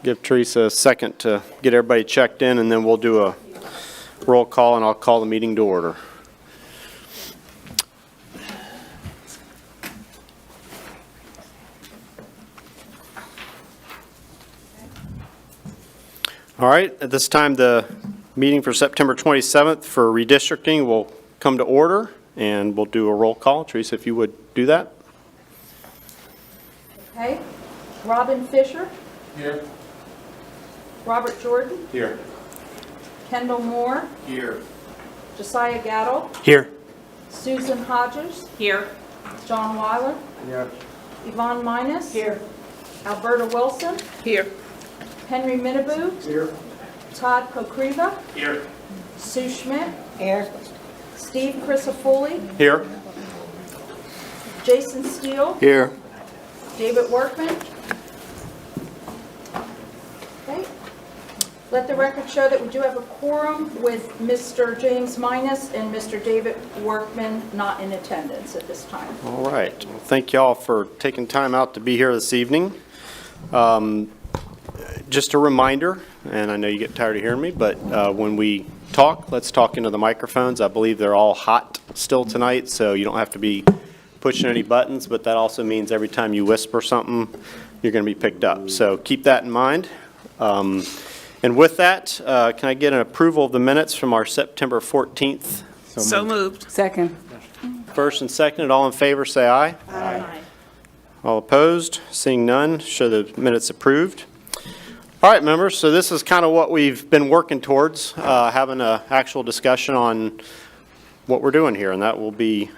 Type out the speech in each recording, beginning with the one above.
Give Teresa a second to get everybody checked in, and then we'll do a roll call, and I'll call the meeting to order. All right, at this time, the meeting for September 27th for redistricting will come to order, and we'll do a roll call. Teresa, if you would do that. Okay. Robin Fisher. Here. Robert Jordan. Here. Kendall Moore. Here. Josiah Gatto. Here. Susan Hodges. Here. John Weiler. Here. Yvonne Minus. Here. Alberta Wilson. Here. Henry Minaboo. Here. Todd Kokreva. Here. Sue Schmidt. Here. Steve Crisafulli. Here. Jason Steele. Here. David Workman. Okay. Let the record show that we do have a quorum with Mr. James Minus and Mr. David Workman not in attendance at this time. All right. Well, thank you all for taking time out to be here this evening. Just a reminder, and I know you get tired of hearing me, but when we talk, let's talk into the microphones. I believe they're all hot still tonight, so you don't have to be pushing any buttons, but that also means every time you whisper something, you're going to be picked up. So keep that in mind. And with that, can I get an approval of the minutes from our September 14th? So moved. Second. First and second, all in favor, say aye. Aye. All opposed? Seeing none, show the minutes approved. All right, members, so this is kind of what we've been working towards, having an actual discussion on what we're doing here, and that will be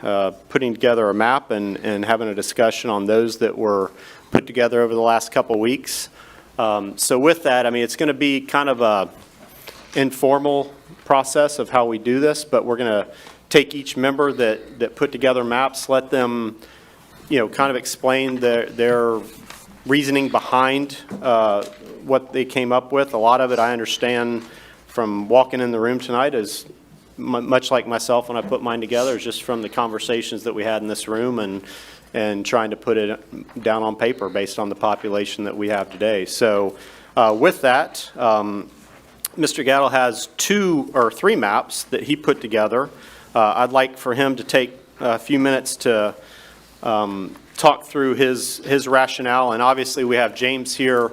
putting together a map and having a discussion on those that were put together over the last couple weeks. So with that, I mean, it's going to be kind of a informal process of how we do this, but we're going to take each member that put together maps, let them, you know, kind of explain their reasoning behind what they came up with. A lot of it I understand from walking in the room tonight is much like myself when I put mine together, is just from the conversations that we had in this room and trying to put it down on paper based on the population that we have today. So with that, Mr. Gatto has 2 or 3 maps that he put together. I'd like for him to take a few minutes to talk through his rationale, and obviously we have James here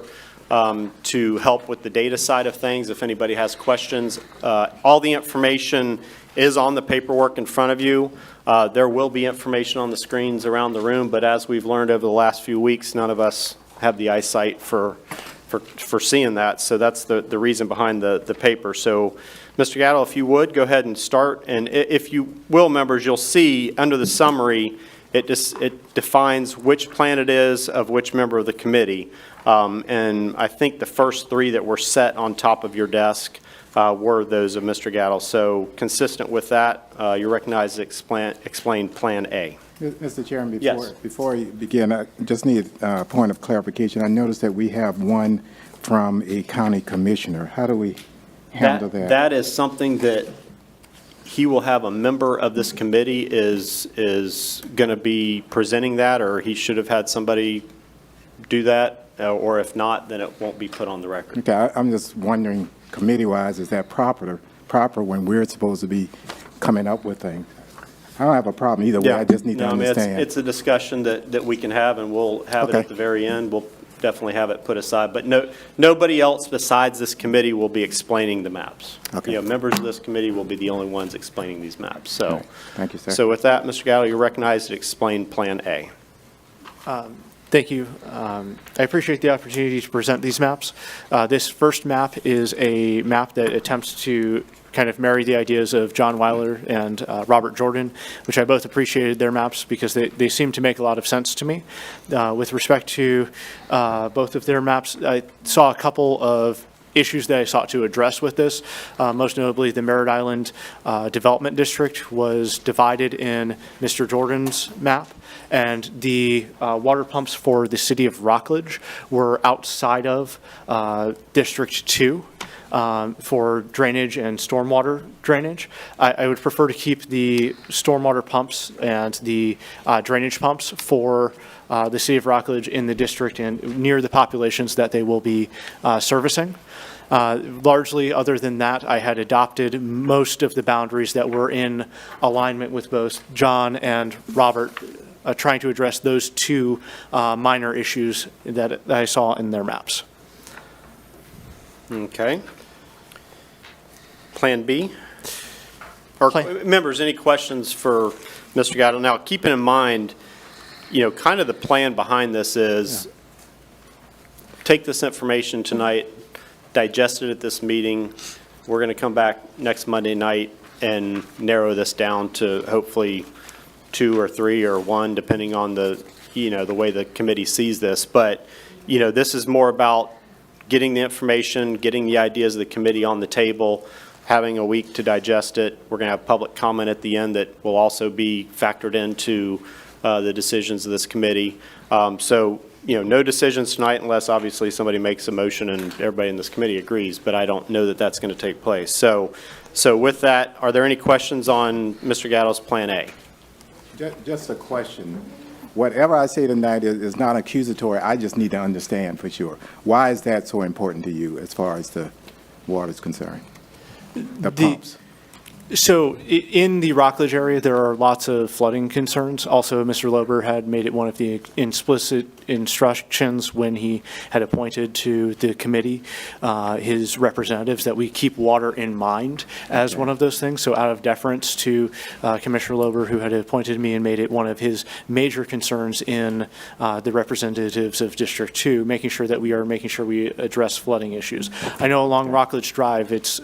to help with the data side of things if anybody has questions. All the information is on the paperwork in front of you. There will be information on the screens around the room, but as we've learned over the last few weeks, none of us have the eyesight for seeing that, so that's the reason behind the paper. So Mr. Gatto, if you would, go ahead and start, and if you will, members, you'll see under the summary it defines which plan it is of which member of the committee. And I think the first 3 that were set on top of your desk were those of Mr. Gatto. So consistent with that, you're recognized to explain Plan A. Mr. Chairman, Yes. before you begin, I just need a point of clarification. I noticed that we have one from a county commissioner. How do we handle that? That is something that he will have a member of this committee is going to be presenting that, or he should have had somebody do that, or if not, then it won't be put on the record. Okay, I'm just wondering, committee-wise, is that proper when we're supposed to be coming up with things? I don't have a problem either way. I just need to understand. It's a discussion that we can have, and we'll have it Okay. at the very end. We'll definitely have it put aside. But nobody else besides this committee will be explaining the maps. Okay. You know, members of this committee will be the only ones explaining these maps. So, All right. Thank you, sir. So with that, Mr. Gatto, you're recognized to explain Plan A. Thank you. I appreciate the opportunity to present these maps. This first map is a map that attempts to kind of marry the ideas of John Weiler and Robert Jordan, which I both appreciated their maps because they seem to make a lot of sense to me. With respect to both of their maps, I saw a couple of issues that I sought to address with this. Most notably, the Merritt Island Development District was divided in Mr. Jordan's map, and the water pumps for the city of Rockledge were outside of District 2. for drainage and stormwater drainage. I would prefer to keep the stormwater pumps and the drainage pumps for the city of Rockledge in the district and near the populations that they will be servicing. Largely, other than that, I had adopted most of the boundaries that were in alignment with both John and Robert, trying to address those two minor issues that I saw in their maps. Okay. Plan B? Or members, any questions for Mr. Gatto? Now, keeping in mind, kind of the plan behind this is take this information tonight, digest it at this meeting. We're going to come back next Monday night and narrow this down to hopefully 2 or 3 or 1, depending on the way the committee sees this. But, this is more about getting the information, getting the ideas of the committee on the table, having a week to digest it. We're going to have public comment at the end that will also be factored into the decisions of this committee. So, no decisions tonight unless obviously somebody makes a motion and everybody in this committee agrees, but I don't know that that's going to take place. So with that, are there any questions on Mr. Gatto's Plan A? Just a question. Whatever I say tonight is not accusatory. I just need to understand for sure. Why is that so important to you as far as the water is concerned? The pumps. So in the Rockledge area, there are lots of flooding concerns. Also, Mr. Lober had made it one of the explicit instructions when he had appointed to the committee his representatives that we keep water in mind as one of those things. So out of deference to Commissioner Lober, who had appointed me and made it one of his major concerns in the representatives of District 2, making sure that we address flooding issues. I know along Rockledge Drive, it's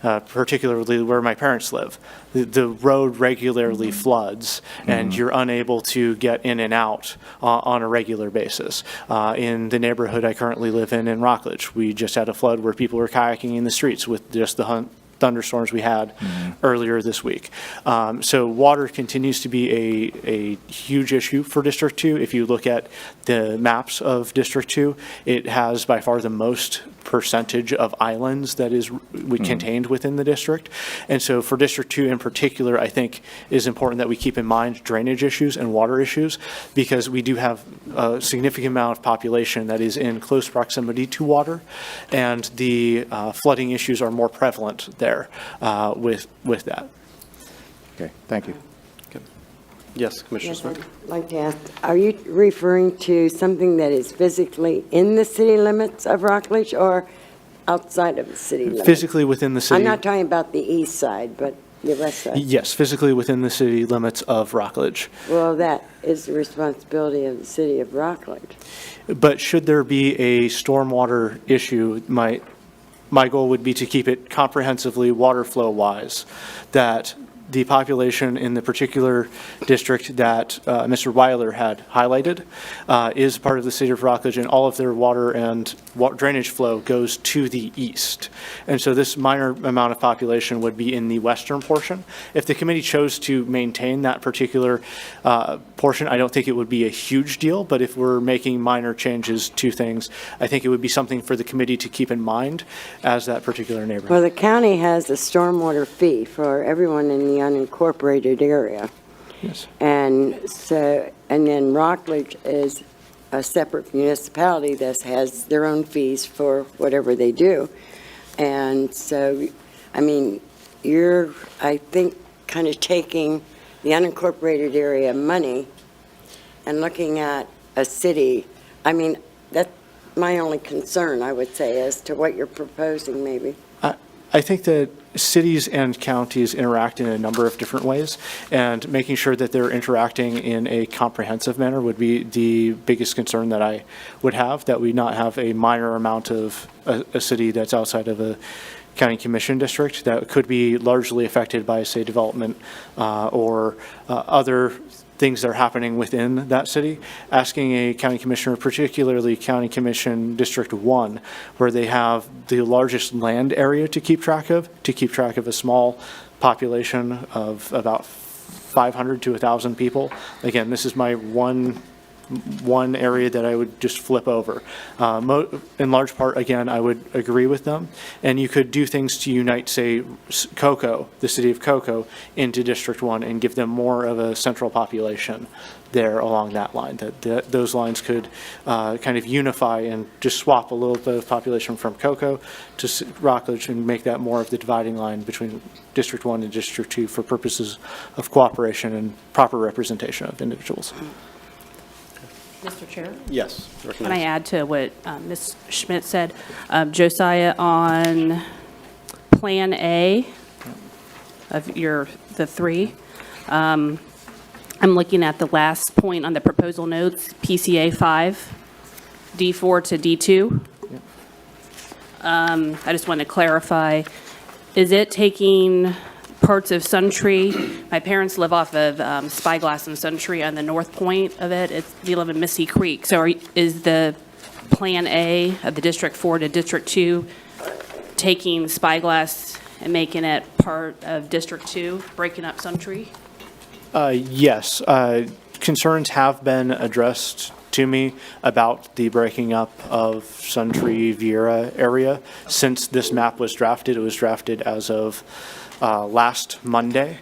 particularly where my parents live. The road regularly floods, and you're unable to get in and out on a regular basis. In the neighborhood I currently live in Rockledge, we just had a flood where people were kayaking in the streets with just the thunderstorms we had earlier this week. So water continues to be a huge issue for District 2. If you look at the maps of District 2, it has by far the most percentage of islands that is contained within the district. And so for District 2 in particular, I think it is important that we keep in mind drainage issues and water issues, because we do have a significant amount of population that is in close proximity to water, and the flooding issues are more prevalent there with that. Okay, thank you. Yes, Commissioner Yes, Smith? I'd like to ask, are you referring to something that is physically in the city limits of Rockledge or outside of the city limits? Physically within the city. I'm not talking about the east side, but the west side. Yes, physically within the city limits of Rockledge. Well, that is the responsibility of the city of Rockledge. But should there be a stormwater issue, my goal would be to keep it comprehensively water flow wise, that the population in the particular district that Mr. Weiler had highlighted is part of the city of Rockledge, and all of their water and drainage flow goes to the east. And so this minor amount of population would be in the western portion. If the committee chose to maintain that particular portion, I don't think it would be a huge deal, but if we're making minor changes to things, I think it would be something for the committee to keep in mind as that particular neighborhood. Well, the county has a stormwater fee for everyone in the unincorporated area. Yes. And so, and then Rockledge is a separate municipality that has their own fees for whatever they do. And so, I mean, you're, I think, kind of taking the unincorporated area money and looking at a city. I mean, that's my only concern, I would say, as to what you're proposing, maybe. I think that cities and counties interact in a number of different ways, and making sure that they're interacting in a comprehensive manner would be the biggest concern that I would have, that we not have a minor amount of a city that's outside of a county commission district that could be largely affected by, say, development or other things that are happening within that city. Asking a county commissioner, particularly County Commission District 1, where they have the largest land area to keep track of a small population of about 500 to 1,000 people. Again, this is my one one area that I would just flip over. In large part, again, I would agree with them. And you could do things to unite, say, Cocoa, the city of Cocoa, into District 1 and give them more of a central population there along that line. That those lines could kind of unify and just swap a little bit of population from Cocoa to Rockledge and make that more of the dividing line between District 1 and District 2 for purposes of cooperation and proper representation of individuals. Mr. Chair, Yes. can I add to what Ms. Schmidt said? Josiah, on Plan A of the three, I'm looking at the last point on the proposal notes, PCA 5, D4 to D2. I just want to clarify, is it taking parts of Suntree? My parents live off of Spyglass and Suntree on the north point of it. We live in Missy Creek. So is the Plan A of the District 4 to District 2 taking Spyglass and making it part of District 2, breaking up Suntree? Yes, concerns have been addressed to me about the breaking up of Suntree Vieira area since this map was drafted. It was drafted as of last Monday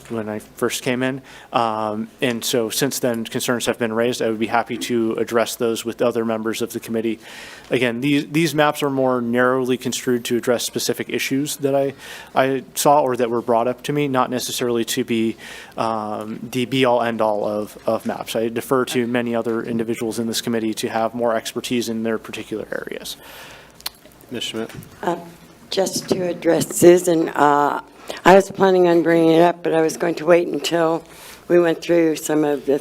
when I first came in. And so since then, concerns have been raised. I would be happy to address those with other members of the committee. Again, these maps are more narrowly construed to address specific issues that I saw or that were brought up to me, not necessarily to be the be-all, end-all of maps. I defer to many other individuals in this committee to have more expertise in their particular areas. Ms. Schmidt? Just to address Susan, I was planning on bringing it up, but I was going to wait until we went through some of the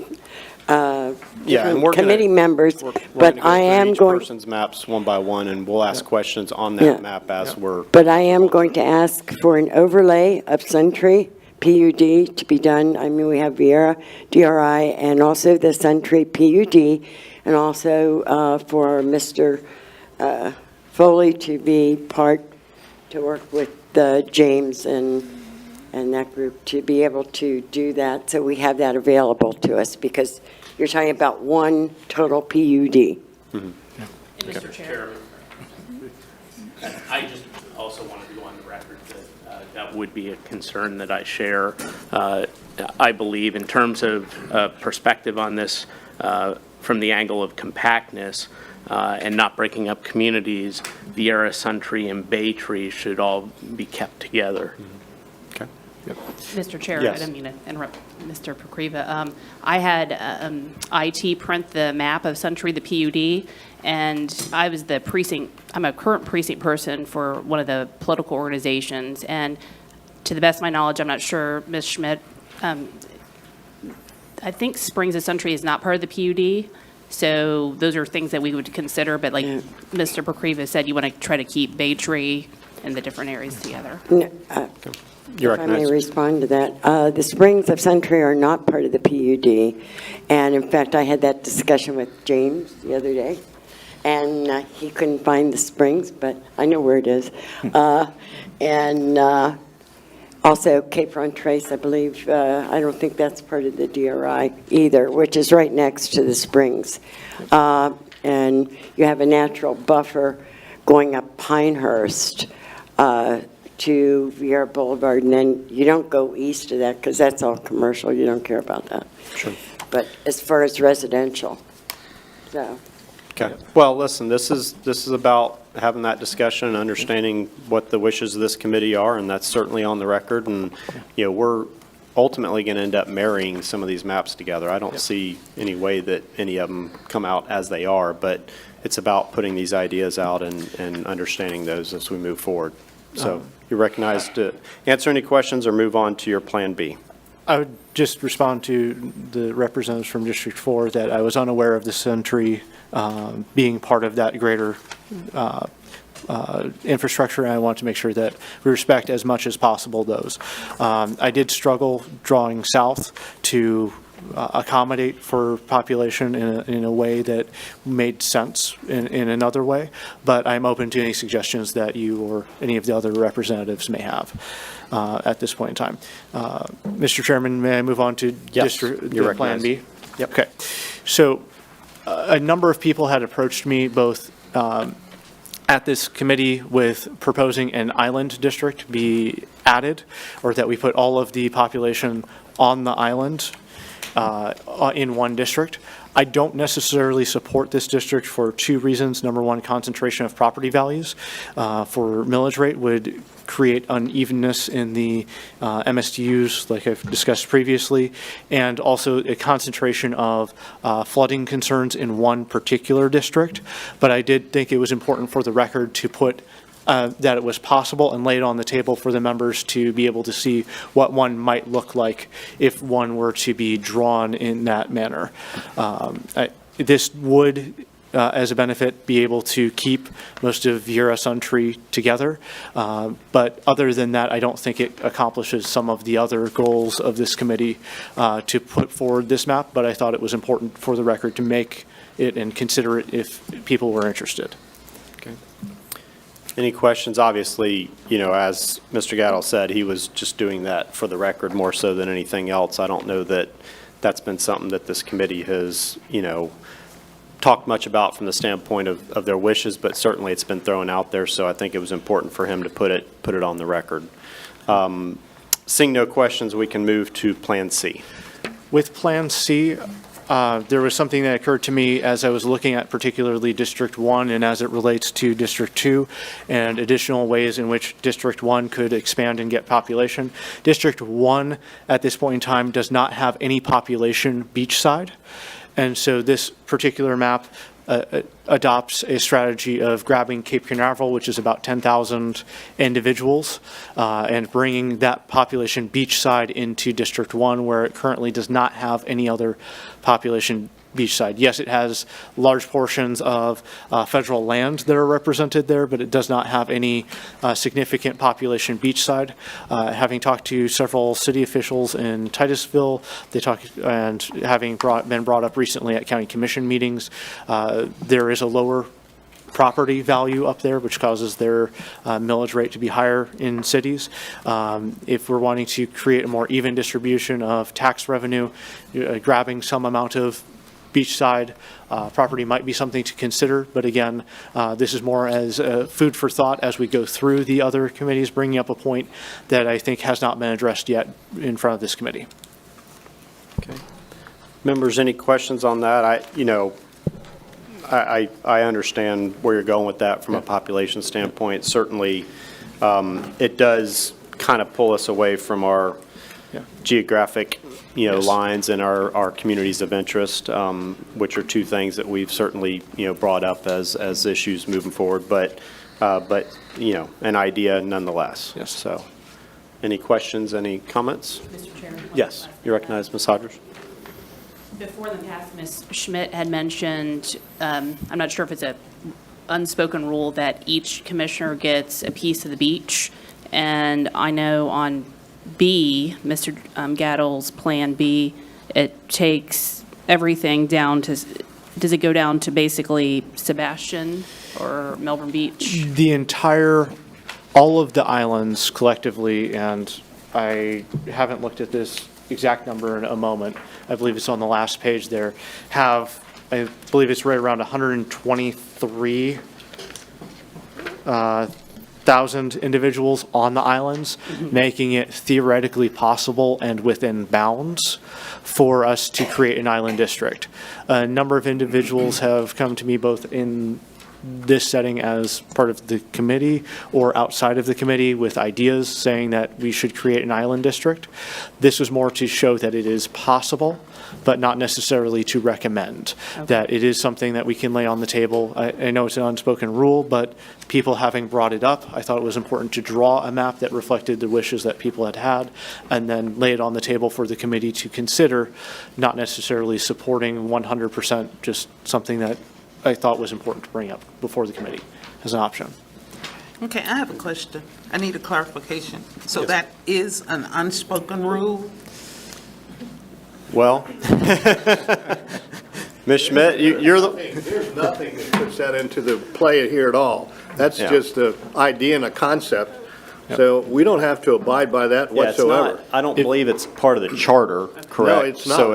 different committee members. But I am going. Each person's maps one by one, and we'll ask questions on Yeah. that map as we're. But I am going to ask for an overlay of Suntree PUD to be done. I mean, we have Vieira, DRI, and also the Suntree PUD, and also for Mr. Foley to be part, to work with James and that group to be able to do that, so we have that available to us, because you're talking about one total PUD. Mr. Chair. I just also wanted to go on the record that that would be a concern that I share. I believe in terms of perspective on this from the angle of compactness and not breaking up communities, Vieira, Suntree, and Baytree should all be kept together. Okay. Mr. Chair, Yes. I didn't mean to interrupt Mr. Pokriva. I had IT print the map of Suntree, the PUD, and I was I'm a current precinct person for one of the political organizations, and to the best of my knowledge, I'm not sure, Ms. Schmidt, I think Springs of Suntree is not part of the PUD, so those are things that we would consider, but like Mr. Pokriva said, you want to try to keep Baytree and the different areas together. You're If I may recognized. respond to that. The Springs of Suntree are not part of the PUD, and in fact, I had that discussion with James the other day, and he couldn't find the Springs, but I know where it is. And also Cape Front Trace, I believe, I don't think that's part of the DRI either, which is right next to the Springs. And you have a natural buffer going up Pinehurst to Vieira Boulevard, and then you don't go east of that because that's all commercial. You don't care about that. Sure. But as far as residential, so. Okay. Well, listen, this is about having that discussion and understanding what the wishes of this committee are, and that's certainly on the record. And, you know, we're ultimately going to end up marrying some of these maps together. I don't see any way that any of them come out as they are, but it's about putting these ideas out and understanding those as we move forward. So you're recognized to answer any questions or move on to your Plan B. I would just respond to the representatives from District 4 that I was unaware of the Suntree being part of that greater infrastructure, and I want to make sure that we respect as much as possible those. I did struggle drawing south to accommodate for population in a way that made sense in another way, but I'm open to any suggestions that you or any of the other representatives may have at this point in time. Mr. Chairman, may I move on to Yes, you're Plan B? recognized. Yep. Okay. So a number of people had approached me, both at this committee, with proposing an island district be added, or that we put all of the population on the island in one district. I don't necessarily support this district for two reasons. Number one, concentration of property values for millage rate would create unevenness in the MSDUs, like I've discussed previously, and also a concentration of flooding concerns in one particular district. But I did think it was important for the record to put that it was possible and lay it on the table for the members to be able to see what one might look like if one were to be drawn in that manner. This would, as a benefit, be able to keep most of Viera Suntree together. But other than that, I don't think it accomplishes some of the other goals of this committee to put forward this map, but I thought it was important for the record to make it and consider it if people were interested. Any questions? Obviously, you know, as Mr. Gattel said, he was just doing that for the record more so than anything else. I don't know that that's been something that this committee has, you know, talked much about from the standpoint of their wishes, but certainly it's been thrown out there, so I think it was important for him to put it on the record. Seeing no questions, we can move to Plan C. With Plan C, there was something that occurred to me as I was looking at particularly District 1 and as it relates to District 2 and additional ways in which District 1 could expand and get population. District 1 at this point in time does not have any population beachside. And so this particular map adopts a strategy of grabbing Cape Canaveral, which is about 10,000 individuals, and bringing that population beachside into District 1, where it currently does not have any other population beachside. Yes, it has large portions of federal land that are represented there, but it does not have any significant population beachside. Having talked to several city officials in Titusville, and having been brought up recently at county commission meetings, there is a lower property value up there, which causes their millage rate to be higher in cities. If we're wanting to create a more even distribution of tax revenue, grabbing some amount of beachside property might be something to consider, but again, this is more as food for thought as we go through the other committees, bringing up a point that I think has not been addressed yet in front of this committee. Okay. Members, any questions on that? I understand where you're going with that from a population standpoint. Certainly, it does kind of pull us away from our geographic, Yes. lines and our communities of interest, which are two things that we've certainly, brought up as issues moving forward, but an idea nonetheless. Yes. So, any questions, any comments? Mr. Chairman? Yes, you recognize Ms. Hodgers? Before the past, Ms. Schmidt had mentioned, I'm not sure if it's a unspoken rule that each commissioner gets a piece of the beach. And I know on B, Mr. Gattel's Plan B, it takes everything down to, does it go down to basically Sebastian or Melbourne Beach? All of the islands collectively, and I haven't looked at this exact number in a moment, I believe it's on the last page there, I believe it's right around 123,000 individuals on the islands, making it theoretically possible and within bounds for us to create an island district. A number of individuals have come to me both in this setting as part of the committee or outside of the committee with ideas saying that we should create an island district. This was more to show that it is possible, but not necessarily to recommend. Okay. That it is something that we can lay on the table. I know it's an unspoken rule, but people having brought it up, I thought it was important to draw a map that reflected the wishes that people had had, and then lay it on the table for the committee to consider, not necessarily supporting 100%, just something that I thought was important to bring up before the committee as an option. Okay, I have a question. I need a clarification. So Yes. that is an unspoken rule? Well, Ms. Schmidt, you're the, There's nothing that puts that into the play here at all. That's Yeah. just an idea and a concept So we don't have to abide by that Yeah, it's whatsoever. not, I don't believe it's part of the charter, correct? it's not. So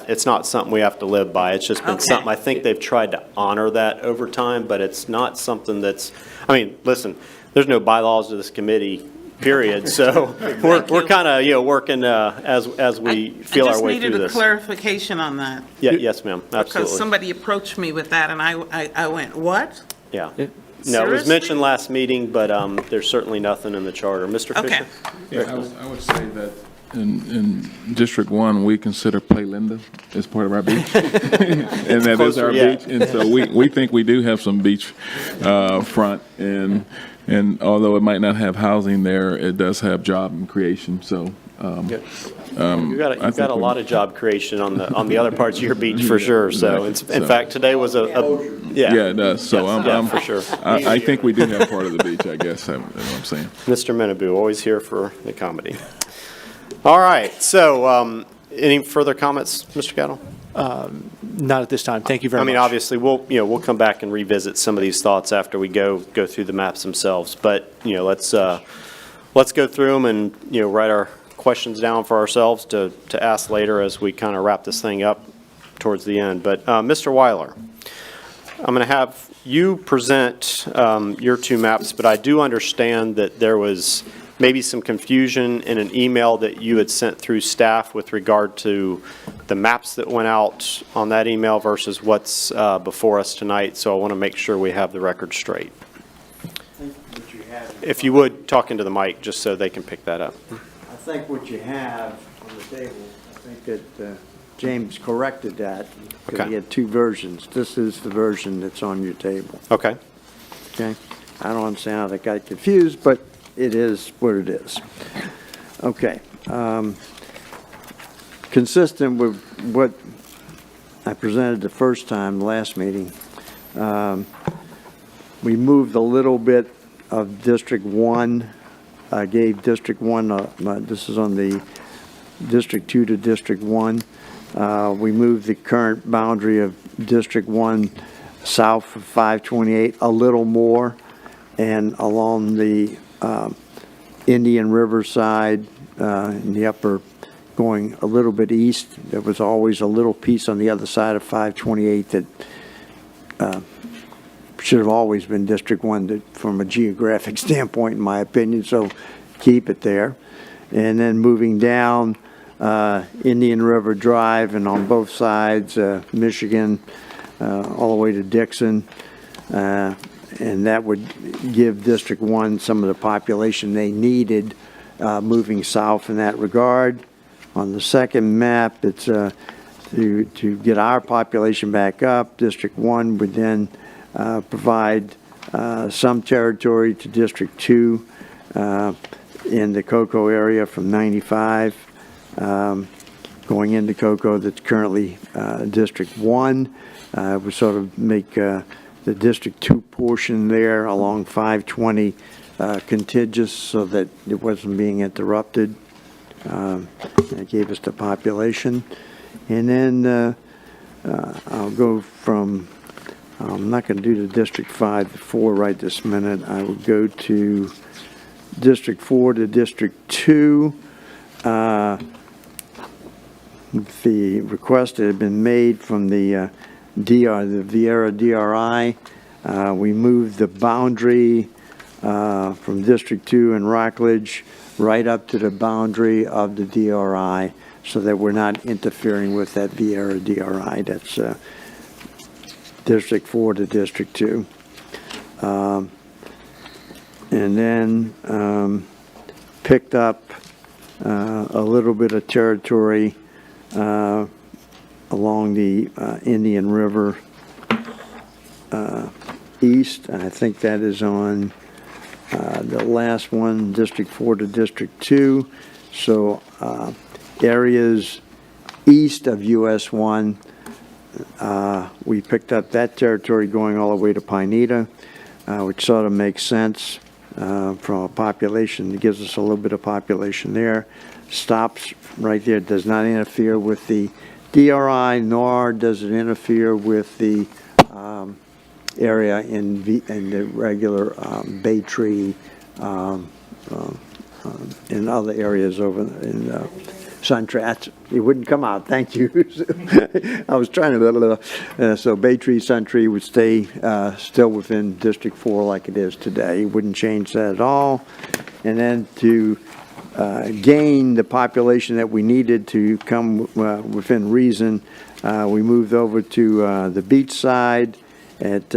it's not something we have to live by. It's just been Okay. something, I think they've tried to honor that over time, but it's not something that's, I mean, listen, there's no bylaws to this committee, period. So we're kind of, working as we feel our way I through just needed a this. clarification on that. Yeah, yes, ma'am, Because absolutely. somebody approached me with that, and I went, what? Yeah. No, it was Seriously? mentioned last meeting, but there's certainly nothing in the charter. Mr. Okay. Fisher? Yeah, I would say that in District 1, we consider Play Linda as part of our beach. And that is our Closer, yeah. beach. And so we think we do have some beach front. And although it might not have housing there, it does have job and creation. So You've I got think a we- lot of job creation on the other parts of your beach for sure. So in fact, today was yeah, it does. So yeah, for sure. I think we do have part of the beach, I guess, is what I'm saying. Mr. Menaboo, always here for the comedy. All right, so any further comments, Mr. Gatto? Not at this time. Thank you very I much. mean, obviously, we'll come back and revisit some of these thoughts after we go through the maps themselves. But, let's go through them and, write our questions down for ourselves to ask later as we kind of wrap this thing up towards the end. But, Mr. Weiler, I'm going to have you present your two maps, but I do understand that there was maybe some confusion in an email that you had sent through staff with regard to the maps that went out on that email versus what's before us tonight. So I want to make sure we have the record straight. If you would, talk into the mic just so they can pick that up. I think what you have on the table, I think that James corrected that. Because Okay. he had two versions. This is the version that's on your table, Okay. okay? I don't understand how they got confused, but it is what it is. Okay. Consistent with what I presented the first time, last meeting, we moved a little bit of District 1. I gave District 1, this is on the District 2 to District 1. We moved the current boundary of District 1 south of 528 a little more, and along the Indian River side, in the upper, going a little bit east. There was always a little piece on the other side of 528 that should have always been District 1 from a geographic standpoint, in my opinion, so keep it there. And then moving down Indian River Drive and on both sides, Michigan, all the way to Dixon. And that would give District 1 some of the population they needed moving south in that regard. On the second map, it's to get our population back up. District 1 would then provide some territory to District 2 in the Cocoa area from 95 going into Cocoa that's currently District 1. We sort of make the District 2 portion there along 520 contiguous so that it wasn't being interrupted. That gave us the population. And then I'll go from, I'm not going to do the District 5 to 4 right this minute. I will go to District 4 to District 2. The request that had been made from the the Vieira DRI, we moved the boundary from District 2 and Rockledge right up to the boundary of the DRI so that we're not interfering with that Vieira DRI. That's District 4 to District 2. And then picked up a little bit of territory along the Indian River east. I think that is on the last one, District 4 to District 2. So areas east of US 1, we picked up that territory going all the way to Pineda, which sort of makes sense from a population. It gives us a little bit of population there. Stops right there, does not interfere with the DRI, nor does it interfere with the area in the regular Bay Tree in other areas over in Suntree. It wouldn't come out, thank you. I was trying to, so Bay Tree, Suntree would stay still within District 4 like it is today. Wouldn't change that at all. And then to gain the population that we needed to come within reason, we moved over to the beach side at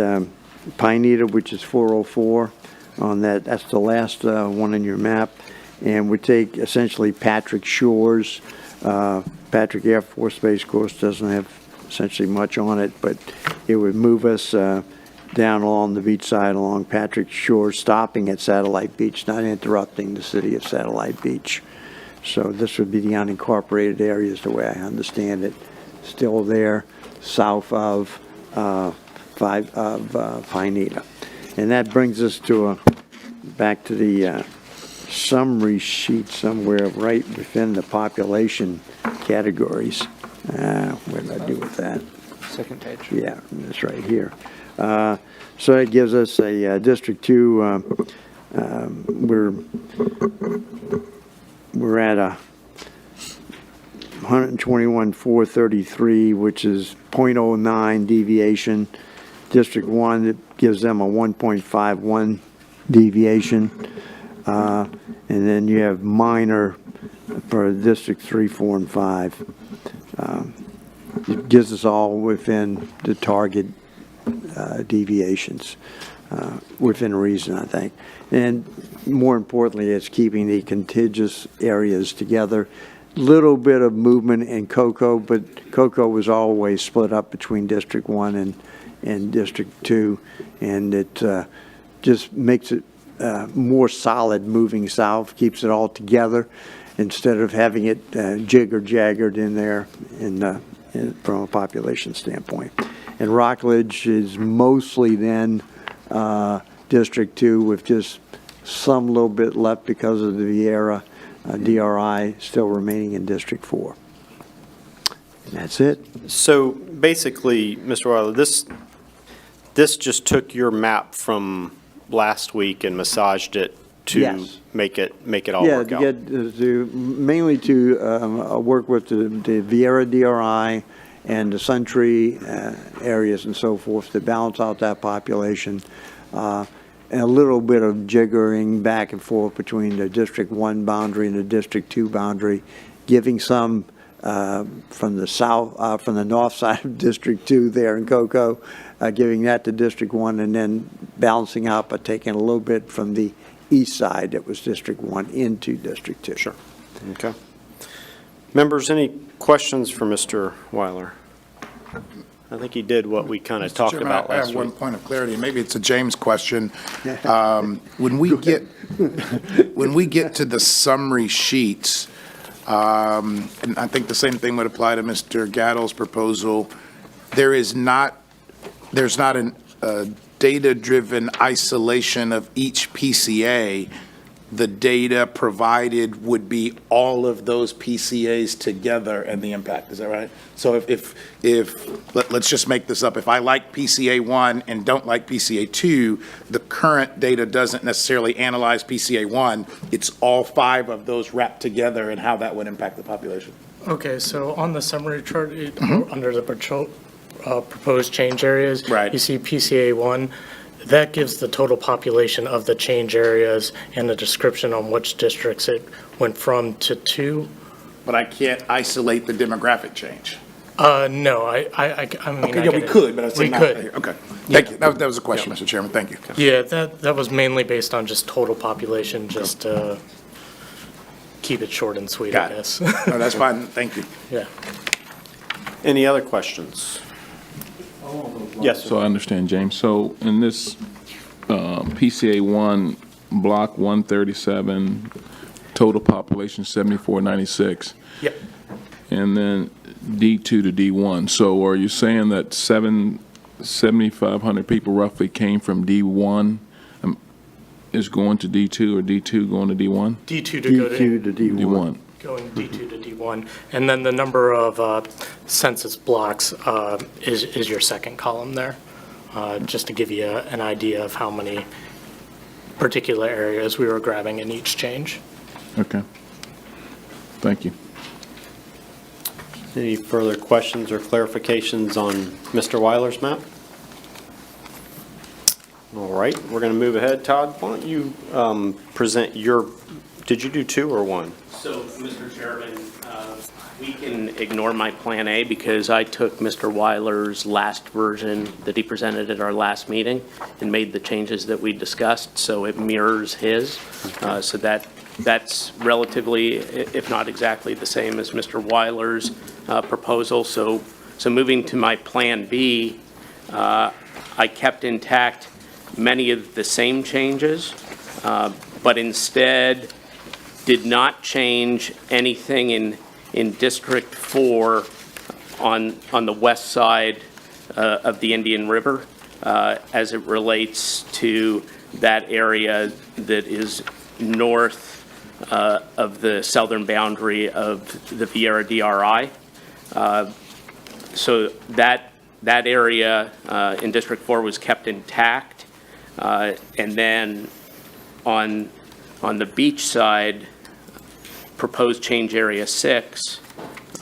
Pineda, which is 404 on that. That's the last one in your map. And we take essentially Patrick Shores. Patrick Air Force Base, of course, doesn't have essentially much on it, but it would move us down along the beach side, along Patrick Shores, stopping at Satellite Beach, not interrupting the city of Satellite Beach. So this would be the unincorporated areas, the way I understand it, still there south of Pineda. And that brings us to back to the summary sheet somewhere right within the population categories. What did I do with that? Second page. Yeah, that's right here. So it gives us a District 2, we're at 121,433, which is 0.09 deviation. District 1, it gives them a 1.51 deviation. And then you have minor for District 3, 4, and 5. It gives us all within the target deviations, within reason, I think. And more importantly, it's keeping the contiguous areas together. Little bit of movement in Cocoa, but Cocoa was always split up between District 1 and District 2, and it just makes it more solid moving south, keeps it all together instead of having it jigger-jaggered in there from a population standpoint. And Rockledge is mostly then District 2 with just some little bit left because of the Vieira DRI still remaining in District 4. And that's it. So basically, Mr. Weiler, this just took your map from last week and massaged it to Yes. make it all work out? Yeah, mainly to work with the Vieira DRI and the Suntree areas and so forth to balance out that population. And a little bit of jiggering back and forth between the District 1 boundary and the District 2 boundary, giving some from the north side of District 2 there in Cocoa, giving that to District 1, and then balancing out by taking a little bit from the east side that was District 1 into District 2. Sure. Okay. Members, any questions for Mr. Weiler? I think he did what we kind of talked about I last have one week. point of clarity, and maybe it's a James question. When we get to the summary sheets, and I think the same thing would apply to Mr. Gaddle's proposal, there's not a data-driven isolation of each PCA. The data provided would be all of those PCAs together and the impact. Is that right? So if let's just make this up. If I like PCA 1 and don't like PCA 2, the current data doesn't necessarily analyze PCA 1. It's all 5 of those wrapped together and how that would impact the population. Okay, so on the summary chart, under the proposed change areas, Right. you see PCA 1. That gives the total population of the change areas and the description on which districts it went from to 2. But I can't isolate the demographic change. No, I mean. Okay, yeah, we could, but I said We not. could. Okay, thank you. That was a question, Mr. Chairman. Thank you. Yeah, that was mainly based on just total population, just to keep it short and sweet, I Got it. guess. No, that's fine. Thank you. Yeah. Any other questions? Yes, So I understand, James. So in this PCA 1, Block 137, total population 7496. Yep. And then D2 to D1. So are you saying that 7,500 people roughly came from D1 is going to D2 or D2 going to D1? D2 to go to. D2 to D1. D1. Going D2 to D1, and then the number of census blocks is your second column there, just to give you an idea of how many particular areas we were grabbing in each change. Okay. Thank you. Any further questions or clarifications on Mr. Weiler's map? All right, we're going to move ahead. Todd, why don't you present your, did you do 2 or 1? So, Mr. Chairman, we can ignore my Plan A because I took Mr. Weiler's last version that he presented at our last meeting and made the changes that we discussed, so it mirrors his. So that's relatively, if not exactly the same as Mr. Weiler's proposal. So moving to my Plan B, I kept intact many of the same changes, but instead did not change anything in District 4 on the west side of the Indian River as it relates to that area that is north of the southern boundary of the Viera DRI. So that area in District 4 was kept intact. And then on the beach side, proposed change area 6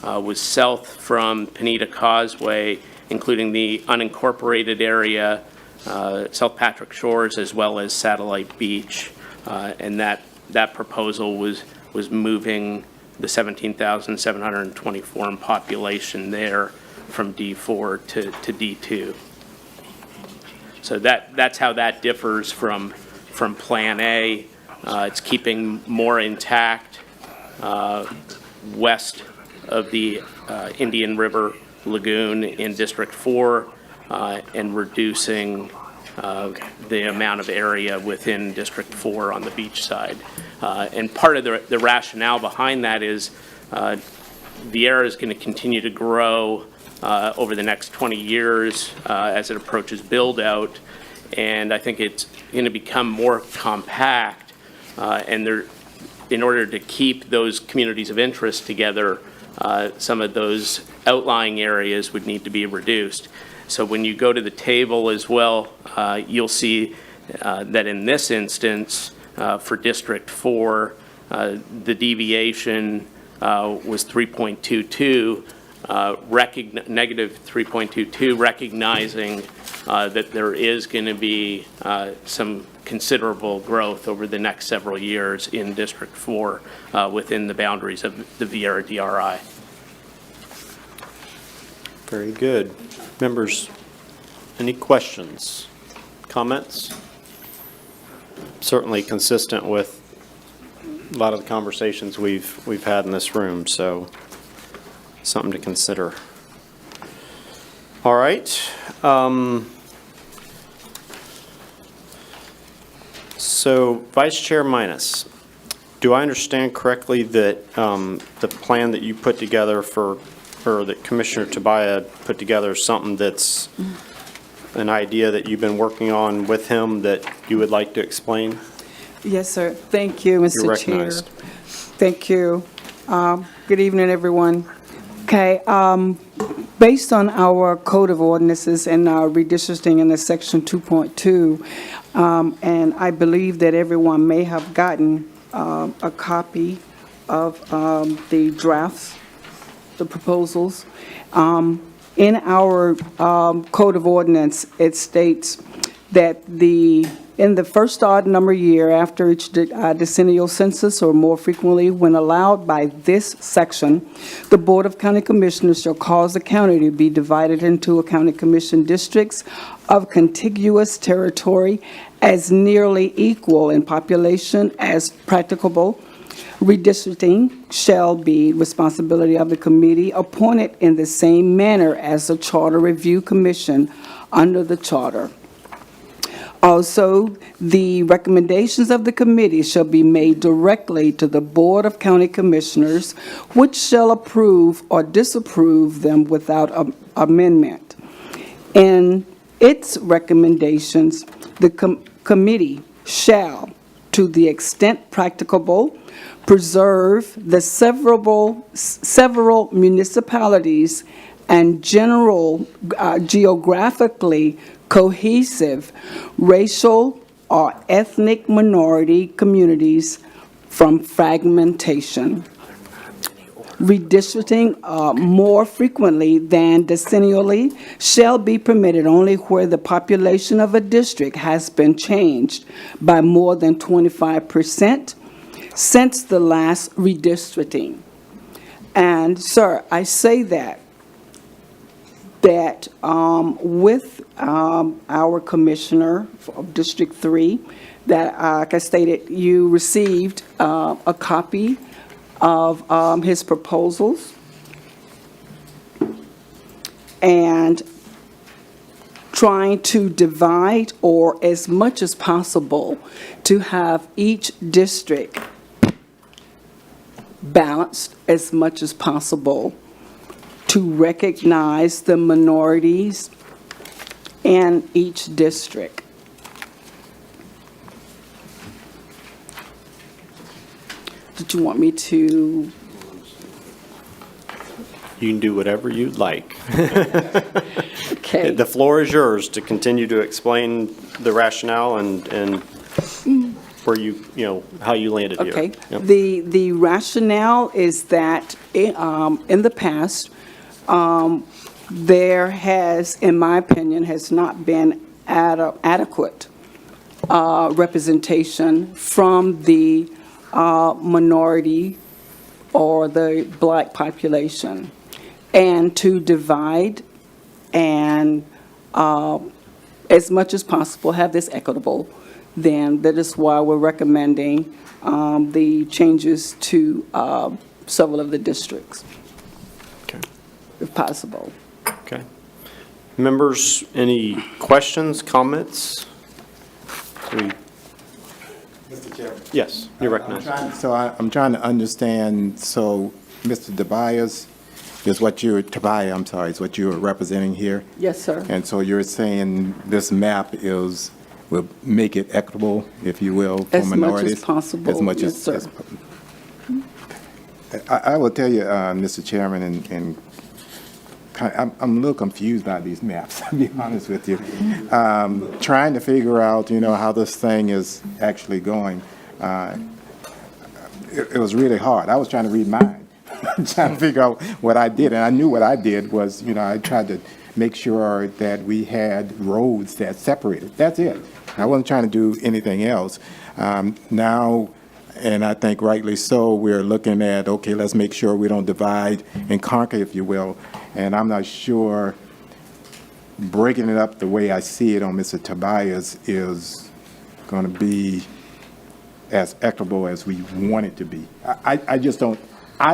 was south from Penita Causeway, including the unincorporated area, South Patrick Shores, as well as Satellite Beach. And that proposal was moving the 17,724 in population there from D4 to D2. So that's how that differs from Plan A. It's keeping more intact west of the Indian River Lagoon in District 4 and reducing the amount of area within District 4 on the beach side. And part of the rationale behind that is Viera is going to continue to grow over the next 20 years as it approaches build-out, and I think it's going to become more compact, and in order to keep those communities of interest together, some of those outlying areas would need to be reduced. So when you go to the table as well, you'll see that in this instance, for District 4, the deviation was 3.22, negative 3.22, recognizing that there is going to be some considerable growth over the next several years in District 4 within the boundaries of the Viera DRI. Very good. Members, any questions, comments? Certainly consistent with a lot of the conversations we've had in this room, so something to consider. All right. So Vice Chair Minus, do I understand correctly that the plan that you put together or that Commissioner Tobias put together is something that's an idea that you've been working on with him that you would like to explain? Yes, sir. Thank you, Mr. You're Chair. recognized. Thank you. Good evening, everyone. Okay, based on our Code of Ordinances and our redistricting in the Section 2.2, and I believe that everyone may have gotten a copy of the drafts, the proposals. In our Code of Ordinance, it states that in the first odd number year after each decennial census, or more frequently when allowed by this section, the Board of County Commissioners shall cause the county to be divided into county commission districts of contiguous territory as nearly equal in population as practicable. Redistricting shall be responsibility of the committee appointed in the same manner as the Charter Review Commission under the Charter. Also, the recommendations of the committee shall be made directly to the Board of County Commissioners, which shall approve or disapprove them without amendment. In its recommendations, the committee shall, to the extent practicable, preserve the several municipalities and geographically cohesive racial, or ethnic minority communities from fragmentation. Redistricting more frequently than decennially shall be permitted only where the population of a district has been changed by more than 25% since the last redistricting. And, sir, I say that with our commissioner of District 3, that, like I stated, you received a copy of his proposals, and trying to divide, or as much as possible, to have each district balanced as much as possible, to recognize the minorities in each district. Did you want me to? You can do whatever you'd like. Okay. The floor is yours to continue to explain the rationale and where how you landed here. Okay. Yep. The rationale is that in the past, there has, in my opinion, has not been adequate representation from the minority or the black population, and to divide and as much as possible have this equitable, then that is why we're recommending the changes to several of the districts, Okay. if possible. Okay. Members, any questions, comments? Mr. Chairman. Yes, you're recognized. I'm trying to understand, so Mr. Tobias is what you're representing here? Yes, sir. And so you're saying this map will make it equitable, if you will, for minorities? As much as possible. As much Yes, as. sir. I will tell you, Mr. Chairman, and I'm a little confused by these maps, to be honest with you. Trying to figure out, how this thing is actually going. It was really hard. I was trying to read mine, trying to figure out what I did. And I knew what I did was, I tried to make sure that we had roads that separated. That's it. I wasn't trying to do anything else. Now, and I think rightly so, we're looking at, okay, let's make sure we don't divide and conquer, if you will. And I'm not sure breaking it up the way I see it on Mr. Tobias is going to be as equitable as we want it to be. I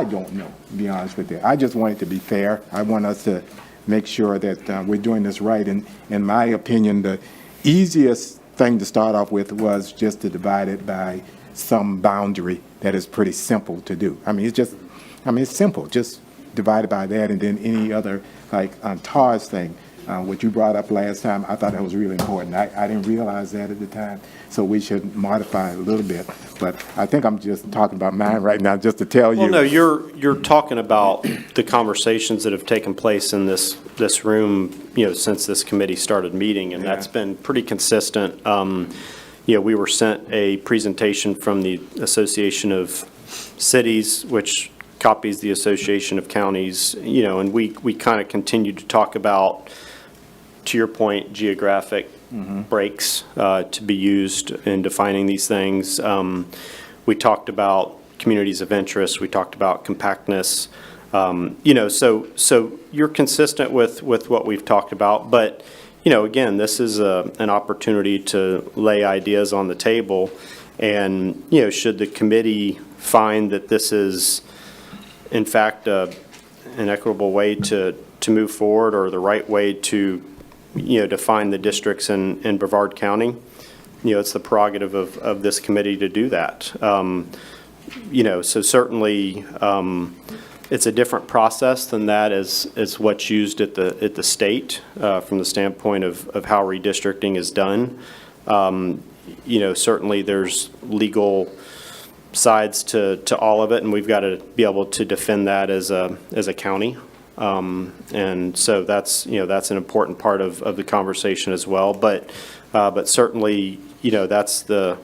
don't know, to be honest with you. I just want it to be fair. I want us to make sure that we're doing this right. And in my opinion, the easiest thing to start off with was just to divide it by some boundary that is pretty simple to do. It's simple. Just divide it by that, and then any other, like on TAR's thing, what you brought up last time, I thought that was really important. I didn't realize that at the time, so we should modify it a little bit. But I think I'm just talking about mine right now, just to tell you. Well, no, you're talking about the conversations that have taken place in this room, since this committee started meeting, and that's been pretty consistent. We were sent a presentation from the Association of Cities, which copies the Association of Counties, and we kind of continued to talk about, to your point, geographic breaks to be used in defining these things. We talked about communities of interest. We talked about compactness. So you're consistent with what we've talked about. But, again, this is an opportunity to lay ideas on the table. And, should the committee find that this is, in fact, an equitable way to move forward, or the right way to, define the districts in Brevard County, it's the prerogative of this committee to do that. So certainly it's a different process than that as what's used at the state from the standpoint of how redistricting is done. Certainly there's legal sides to all of it, and we've got to be able to defend that as a county. And so that's, that's an important part of the conversation as well. But certainly, that's the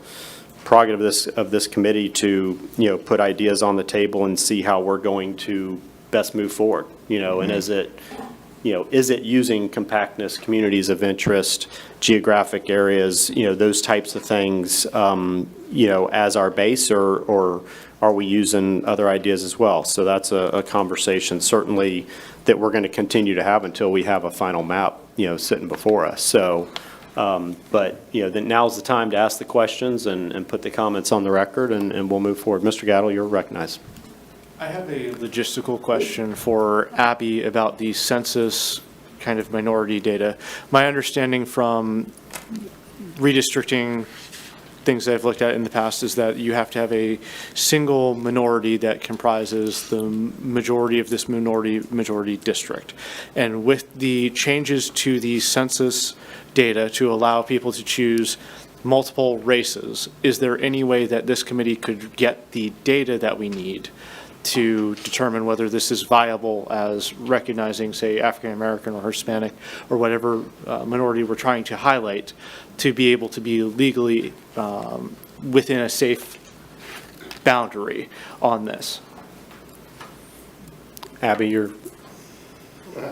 prerogative of this committee to, put ideas on the table and see how we're going to best move forward, and is it using compactness, communities of interest, geographic areas, those types of things, as our base, or are we using other ideas as well? So that's a conversation certainly that we're going to continue to have until we have a final map, sitting before us. So, but, then now's the time to ask the questions and put the comments on the record, and we'll move forward. Mr. Gattel, you're recognized. I have a logistical question for Abby about the census kind of minority data. My understanding from redistricting things that I've looked at in the past is that you have to have a single minority that comprises the majority of this majority district. And with the changes to the census data to allow people to choose multiple races, is there any way that this committee could get the data that we need to determine whether this is viable as recognizing, say, African American or Hispanic or whatever minority we're trying to highlight, to be able to be legally within a safe boundary on this? Abby, you're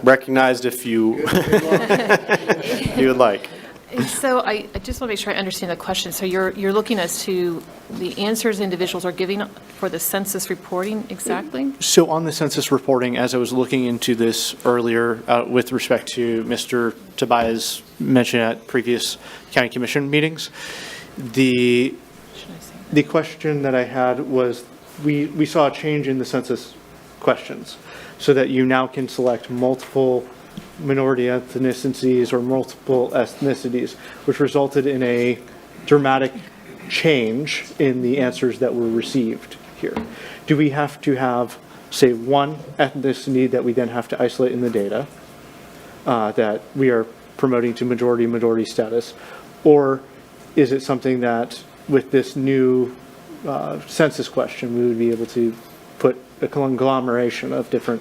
recognized if you, if you would like. So I just want to make sure I understand the question. So you're looking as to the answers individuals are giving for the census reporting exactly? So on the census reporting, as I was looking into this earlier with respect to Mr. Tobias' mention at previous county commission meetings, the question that I had was, we saw a change in the census questions so that you now can select multiple minority ethnicities or multiple ethnicities, which resulted in a dramatic change in the answers that were received here. Do we have to have, say, one ethnicity that we then have to isolate in the data that we are promoting to majority status? Or is it something that with this new census question, we would be able to put a conglomeration of different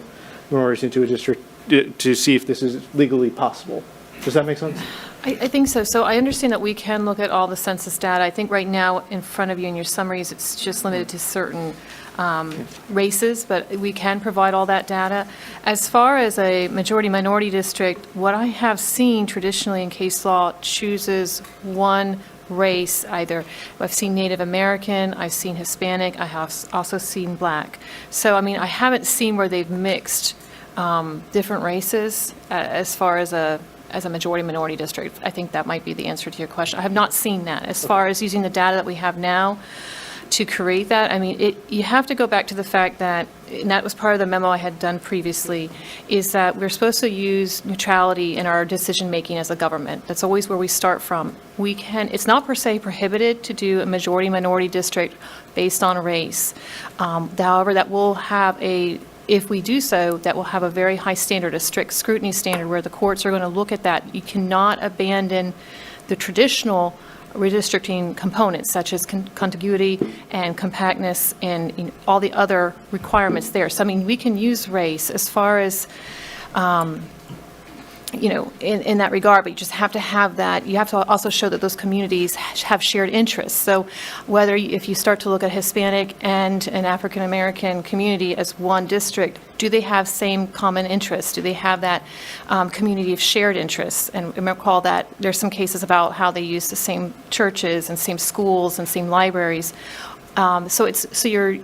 minorities into a district to see if this is legally possible? Does that make sense? I think so. So I understand that we can look at all the census data. I think right now in front of you in your summaries, it's just limited to certain races, but we can provide all that data. As far as a majority-minority district, what I have seen traditionally in case law chooses one race either. I've seen Native American, I've seen Hispanic, I have also seen Black. So, I mean, I haven't seen where they've mixed different races as far as a majority-minority district. I think that might be the answer to your question. I have not seen that. As far as using the data that we have now to create that, I mean, you have to go back to the fact that, and that was part of the memo I had done previously, is that we're supposed to use neutrality in our decision-making as a government. That's always where we start from. It's not per se prohibited to do a majority-minority district based on race. However, that will have if we do so, that will have a very high standard, a strict scrutiny standard, where the courts are going to look at that. You cannot abandon the traditional redistricting components, such as contiguity and compactness and all the other requirements there. So, I mean, we can use race as far as, in that regard, but you just have to have that. You have to also show that those communities have shared interests. So if you start to look at Hispanic and an African American community as one district, do they have same common interests? Do they have that community of shared interests? And recall that there's some cases about how they use the same churches and same schools and same libraries. So you're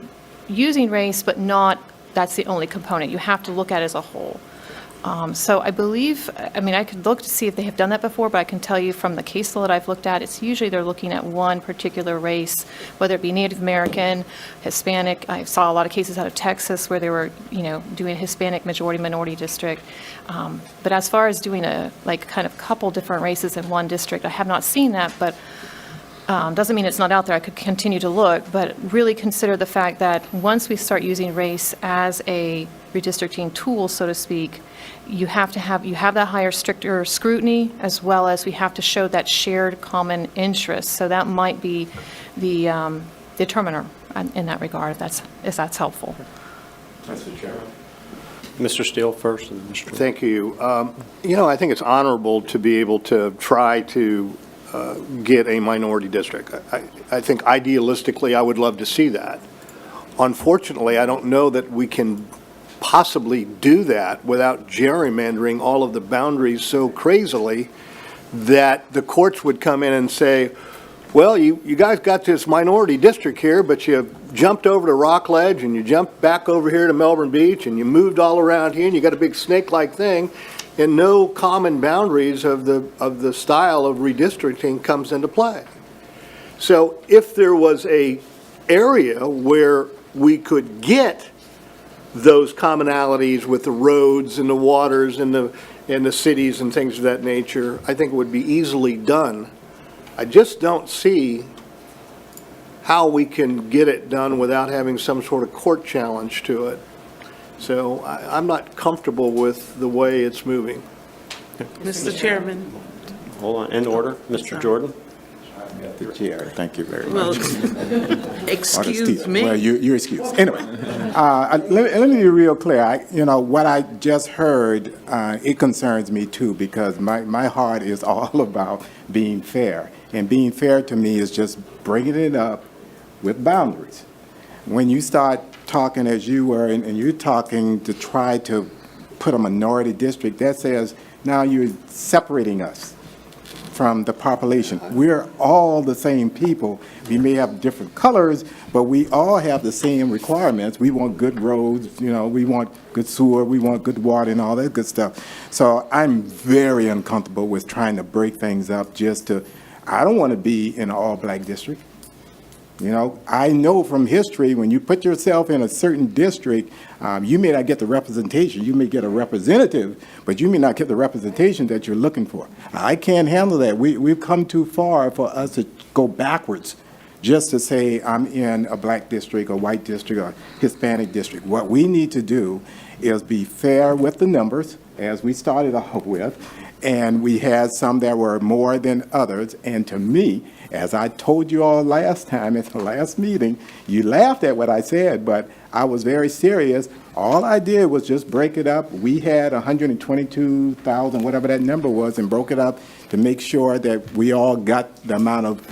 using race, but not that's the only component. You have to look at it as a whole. So I believe, I mean, I could look to see if they have done that before, but I can tell you from the case law that I've looked at, it's usually they're looking at one particular race, whether it be Native American, Hispanic. I saw a lot of cases out of Texas where they were, doing a Hispanic majority-minority district. But as far as doing kind of couple different races in one district, I have not seen that, but doesn't mean it's not out there. I could continue to look, but really consider the fact that once we start using race as a redistricting tool, so to speak, you have that higher, stricter scrutiny, as well as we have to show that shared common interest. So that might be the determiner in that regard, if that's helpful. Mr. Chairman. Mr. Steele first, and then Mr. Jordan. Thank you. I think it's honorable to be able to try to get a minority district. I think idealistically, I would love to see that. Unfortunately, I don't know that we can possibly do that without gerrymandering all of the boundaries so crazily that the courts would come in and say, well, you guys got this minority district here, but you jumped over to Rockledge and you jumped back over here to Melbourne Beach and you moved all around here and you got a big snake-like thing, and no common boundaries of the style of redistricting comes into play. So if there was a area where we could get those commonalities with the roads and the waters and the cities and things of that nature, I think it would be easily done. I just don't see how we can get it done without having some sort of court challenge to it. So I'm not comfortable with the way it's moving. Mr. Chairman. Hold on, in order. Mr. Jordan? The chair, thank you very Well, much. excuse me. Well, you're excused. Anyway, let me be real clear. What I just heard, it concerns me too, because my heart is all about being fair. And being fair to me is just bringing it up with boundaries. When you start talking as you were, and you're talking to try to put a minority district, that says now you're separating us from the population. We're all the same people. We may have different colors, but we all have the same requirements. We want good roads, we want good sewer, we want good water and all that good stuff. So I'm very uncomfortable with trying to break things up I don't want to be in an all-black district. I know from history, when you put yourself in a certain district, you may not get the representation. You may get a representative, but you may not get the representation that you're looking for. I can't handle that. We've come too far for us to go backwards just to say I'm in a black district, a white district, or Hispanic district. What we need to do is be fair with the numbers, as we started off with, and we had some that were more than others. And to me, as I told you all last time at the last meeting, you laughed at what I said, but I was very serious. All I did was just break it up. We had 122,000, whatever that number was, and broke it up to make sure that we all got the amount of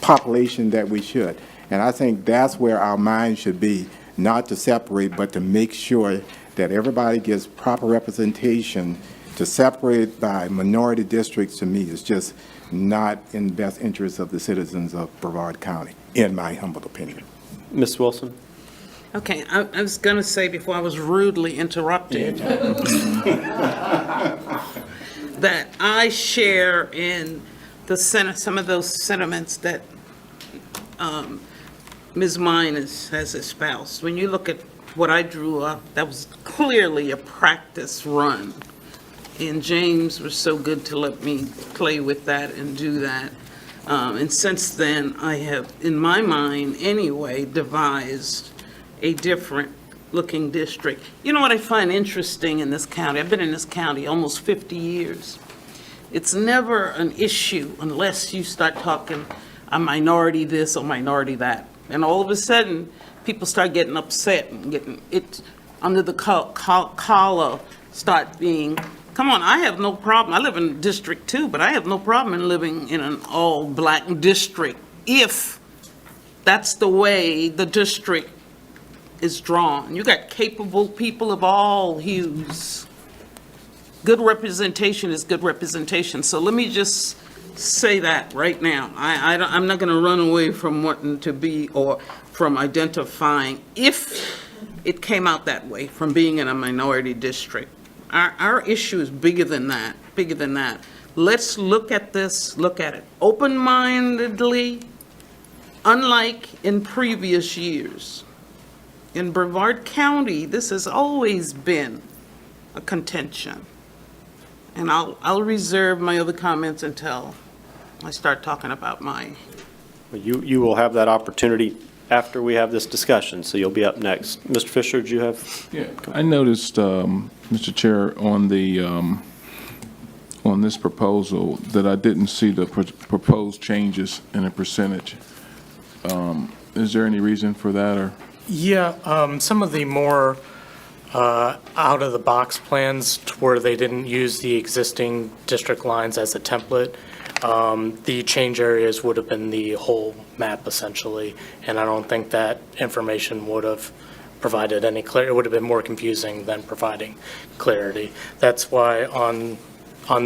population that we should. And I think that's where our mind should be, not to separate, but to make sure that everybody gets proper representation. To separate by minority districts, to me, is just not in the best interest of the citizens of Brevard County, in my humble opinion. Ms. Wilson? Okay, I was going to say before I was rudely interrupted that I share in some of those sentiments that Ms. Minus has espoused. When you look at what I drew up, that was clearly a practice run. And James was so good to let me play with that and do that. And since then, I have, in my mind anyway, devised a different looking district. You know what I find interesting in this county? I've been in this county almost 50 years. It's never an issue unless you start talking a minority this or minority that. And all of a sudden, people start getting upset and getting it under the collar, start being, come on, I have no problem. I live in District 2, but I have no problem in living in an all-black district if that's the way the district is drawn. You got capable people of all hues. Good representation is good representation. So let me just say that right now. I'm not going to run away from wanting to be or from identifying if it came out that way from being in a minority district. Our issue is bigger than that, bigger than that. Let's look at this, look at it open-mindedly, unlike in previous years. In Brevard County, this has always been a contention. And I'll reserve my other comments until I start talking about my. You will have that opportunity after we have this discussion, so you'll be up next. Mr. Fisher, do you have? Yeah, I noticed, Mr. Chair, on the on this proposal that I didn't see the proposed changes in a percentage. Is there any reason for that, or? Yeah, some of the more out-of-the-box plans to where they didn't use the existing district lines as a template. The change areas would have been the whole map essentially, and I don't think that information would have provided any clarity. It would have been more confusing than providing clarity. That's why on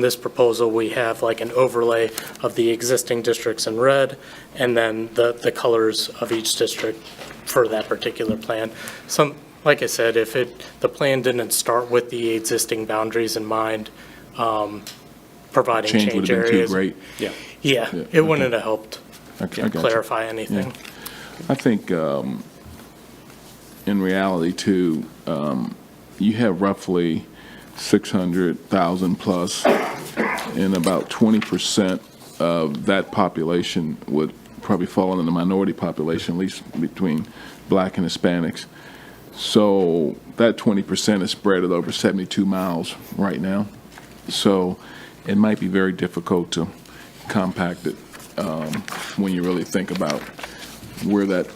this proposal, we have like an overlay of the existing districts in red, and then the colors of each district for that particular plan. Like I said, if the plan didn't start with the existing boundaries in mind, providing Change change would have been too areas. great. Yeah, Yeah, it wouldn't have helped I got you. clarify anything. I think, in reality too, you have roughly 600,000 plus, and about 20% of that population would probably fall in the minority population, at least between Black and Hispanics. So that 20% is spread over 72 miles right now. So it might be very difficult to compact it when you really think about where that,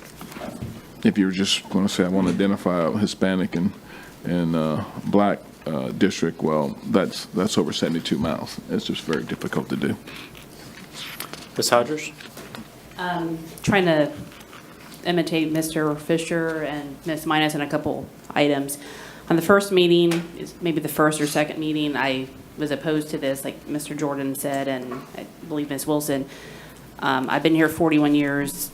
if you're just going to say, I want to identify a Hispanic and Black district, well, that's over 72 miles. It's just very difficult to do. Ms. Hodgers? Trying to imitate Mr. Fisher and Ms. Minus in a couple items. On the first meeting, maybe the first or second meeting, I was opposed to this, like Mr. Jordan said, and I believe Ms. Wilson. I've been here 41 years.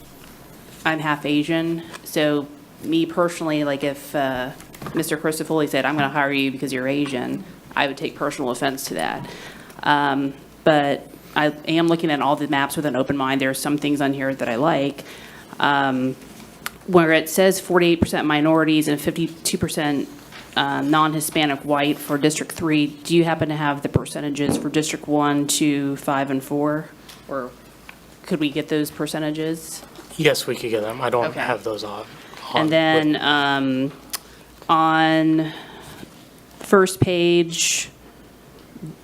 I'm half Asian, so me personally, like if Mr. Christofoli said, I'm going to hire you because you're Asian, I would take personal offense to that. But I am looking at all the maps with an open mind. There are some things on here that I like. Where it says 48% minorities and 52% non-Hispanic white for District 3, do you happen to have the percentages for District 1, 2, 5, and 4? Or could we get those percentages? Yes, we could get them. I don't Okay. have those on. And then on first page,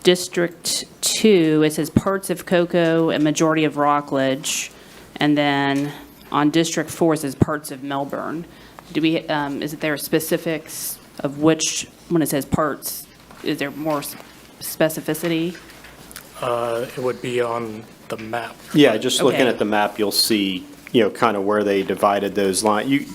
District 2, it says parts of Cocoa and majority of Rockledge. And then on District 4, it says parts of Melbourne. Do we, is there specifics of which, when it says parts, is there more specificity? It would be on the map. Yeah, just looking Okay. at the map, you'll see, kind of where they divided those lines.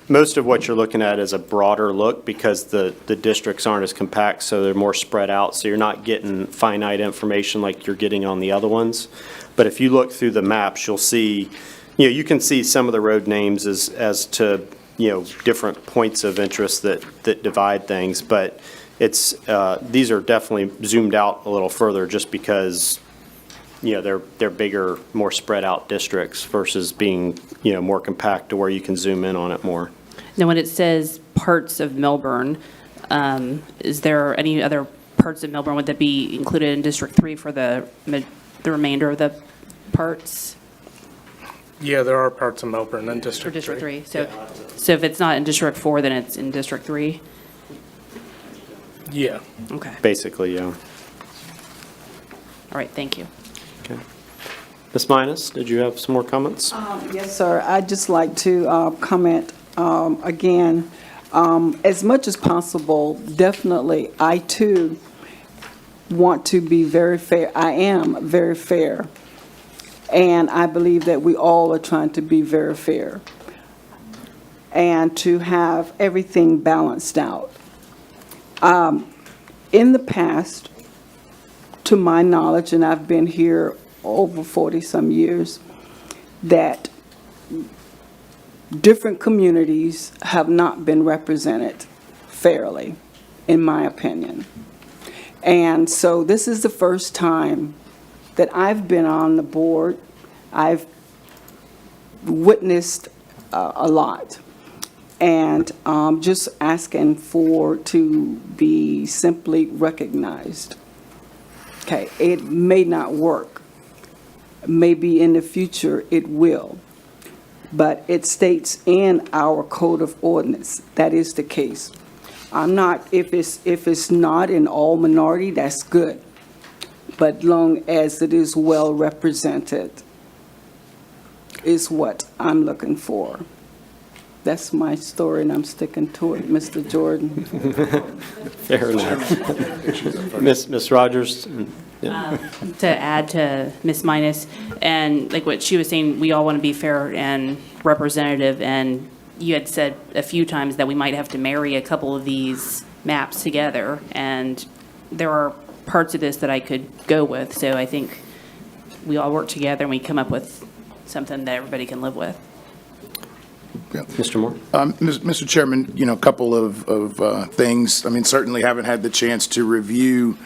Most of what you're looking at is a broader look because the districts aren't as compact, so they're more spread out. So you're not getting finite information like you're getting on the other ones. But if you look through the maps, you'll see, you can see some of the road names as to, different points of interest that divide things. But these are definitely zoomed out a little further just because, they're bigger, more spread out districts versus being, more compact to where you can zoom in on it more. Now, when it says parts of Melbourne, is there any other parts of Melbourne, would that be included in District 3 for the remainder of the parts? Yeah, there are parts of Melbourne in For District 3. District 3? So if it's not in District 4, then it's in District 3? Yeah. Okay. Basically, yeah. All right, thank you. Okay. Ms. Minus, did you have some more comments? Yes, sir. I'd just like to comment again, as much as possible, definitely, I too want to be very fair. I am very fair. And I believe that we all are trying to be very fair and to have everything balanced out. In the past, to my knowledge, and I've been here over 40-some years, that different communities have not been represented fairly, in my opinion. And so this is the first time that I've been on the board. I've witnessed a lot. And just asking to be simply recognized. Okay, it may not work. Maybe in the future it will. But it states in our code of ordinance that is the case. I'm not, if it's not in all minority, that's good. But long as it is well represented is what I'm looking for. That's my story, and I'm sticking to it, Mr. Jordan. Fair enough. Ms. Rogers? To add to Ms. Minus, and like what she was saying, we all want to be fair and representative, and you had said a few times that we might have to marry a couple of these maps together, and there are parts of this that I could go with, so I think we all work together and we come up with something that everybody can live with. Mr. Moore? Mr. Chairman, a couple of things. I mean, certainly haven't had the chance to review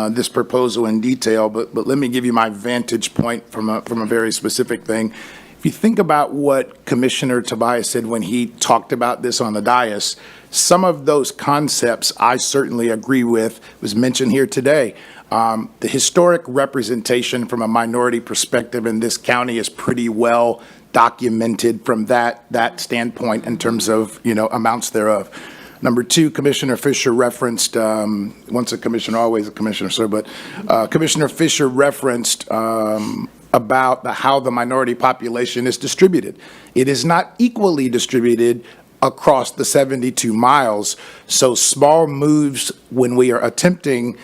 this proposal in detail, but let me give you my vantage point from a very specific thing. If you think about what Commissioner Tobias said when he talked about this on the dais, some of those concepts I certainly agree with, was mentioned here today. The historic representation from a minority perspective in this county is pretty well documented from that standpoint in terms of, amounts thereof. Number two, Commissioner Fisher referenced, once a commissioner, always a commissioner, sir, but Commissioner Fisher referenced about how the minority population is distributed. It is not equally distributed across the 72 miles, so small moves when we are attempting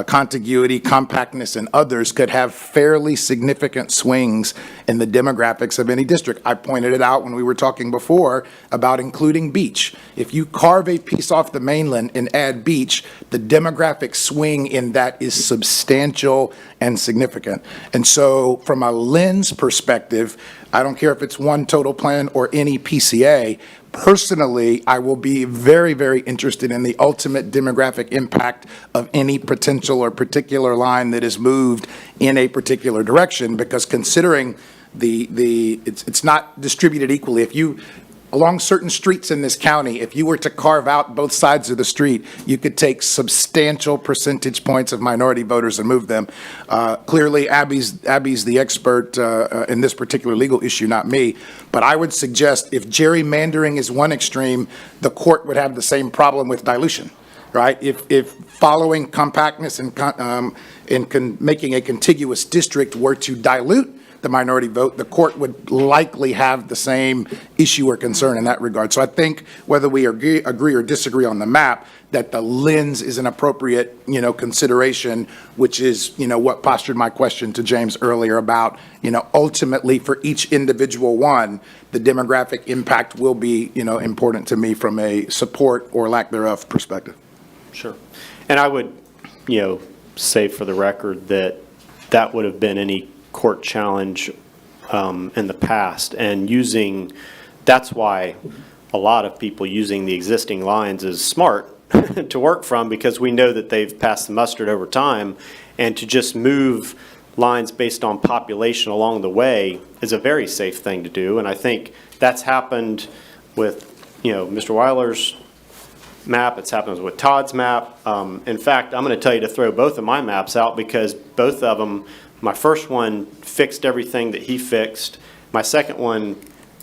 contiguity, compactness, and others could have fairly significant swings in the demographics of any district. I pointed it out when we were talking before about including beach. If you carve a piece off the mainland and add beach, the demographic swing in that is substantial and significant. And so from a lens perspective, I don't care if it's one total plan or any PCA, personally, I will be very, very interested in the ultimate demographic impact of any potential or particular line that is moved in a particular direction, because considering it's not distributed equally. If you, along certain streets in this county, if you were to carve out both sides of the street, you could take substantial percentage points of minority voters and move them. Clearly, Abby's the expert in this particular legal issue, not me. But I would suggest if gerrymandering is one extreme, the court would have the same problem with dilution, right? If following compactness and making a contiguous district were to dilute the minority vote, the court would likely have the same issue or concern in that regard. So I think whether we agree or disagree on the map, that the lens is an appropriate, consideration, which is, what postured my question to James earlier about, ultimately for each individual one, the demographic impact will be, important to me from a support or lack thereof perspective. Sure. And I would, say for the record that that would have been any court challenge in the past, and that's why a lot of people using the existing lines is smart to work from, because we know that they've passed the mustard over time, and to just move lines based on population along the way is a very safe thing to do. And I think that's happened with, Mr. Weiler's map, it's happened with Todd's map. In fact, I'm going to tell you to throw both of my maps out, because both of them, my first one fixed everything that he fixed. My second one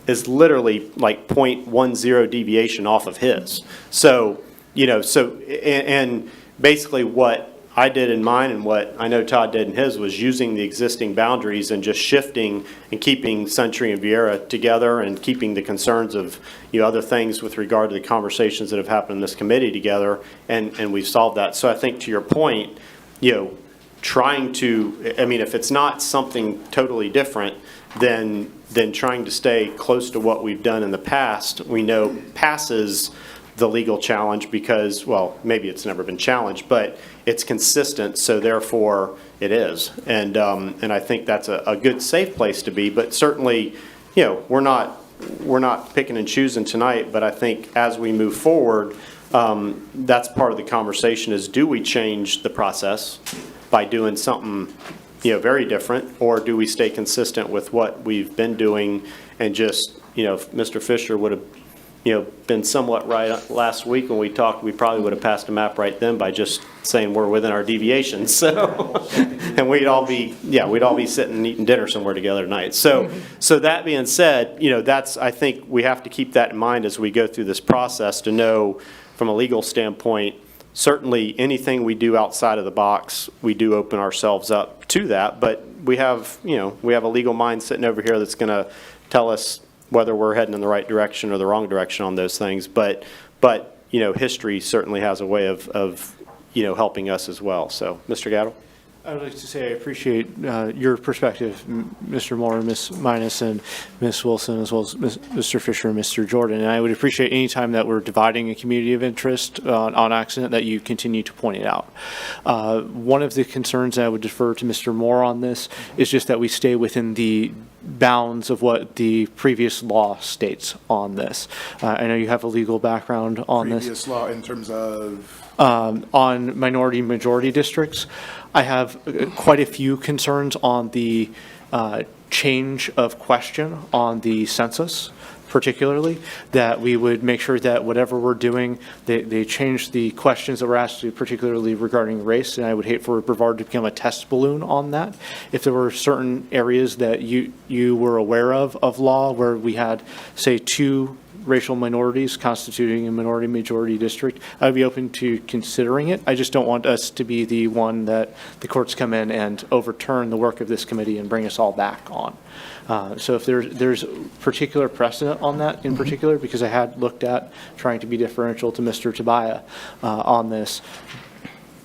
is literally like 0.10 deviation off of his. So, and basically what I did in mine and what I know Todd did in his was using the existing boundaries and just shifting and keeping Century and Vieira together, and keeping the concerns of, other things with regard to the conversations that have happened in this committee together, and we've solved that. So I think to your point, trying to, if it's not something totally different, then trying to stay close to what we've done in the past, we know passes the legal challenge, because, well, maybe it's never been challenged, but it's consistent, so therefore it is. And I think that's a good, safe place to be. But certainly, we're not picking and choosing tonight, but I think as we move forward, that's part of the conversation is, do we change the process by doing something, very different, or do we stay consistent with what we've been doing? And just, if Mr. Fisher would have, been somewhat right last week when we talked, we probably would have passed a map right then by just saying we're within our deviations. So, and we'd all be sitting and eating dinner somewhere together tonight. So that being said, I think we have to keep that in mind as we go through this process, to know from a legal standpoint, certainly anything we do outside of the box, we do open ourselves up to that. But we have a legal mind sitting over here that's going to tell us whether we're heading in the right direction or the wrong direction on those things. But history certainly has a way of helping us as well. So, Mr. Gatto? I would like to say I appreciate your perspective, Mr. Moore, Ms. Minus, and Ms. Wilson, as well as Mr. Fisher and Mr. Jordan. And I would appreciate any time that we're dividing a community of interest on accident that you continue to point it out. One of the concerns, and I would defer to Mr. Moore on this, is just that we stay within the bounds of what the previous law states on this. I know you have a legal background on this. Previous law in terms of? On minority-majority districts. I have quite a few concerns on the change of question on the census, particularly, that we would make sure that whatever we're doing, they change the questions that we're asked to, particularly regarding race, and I would hate for Brevard to become a test balloon on that. If there were certain areas that you were aware of law where we had, say, 2 racial minorities constituting a minority-majority district, I'd be open to considering it. I just don't want us to be the one that the courts come in and overturn the work of this committee and bring us all back on. So if there's particular precedent on that in particular, because I had looked at trying to be differential to Mr. Tobias on this,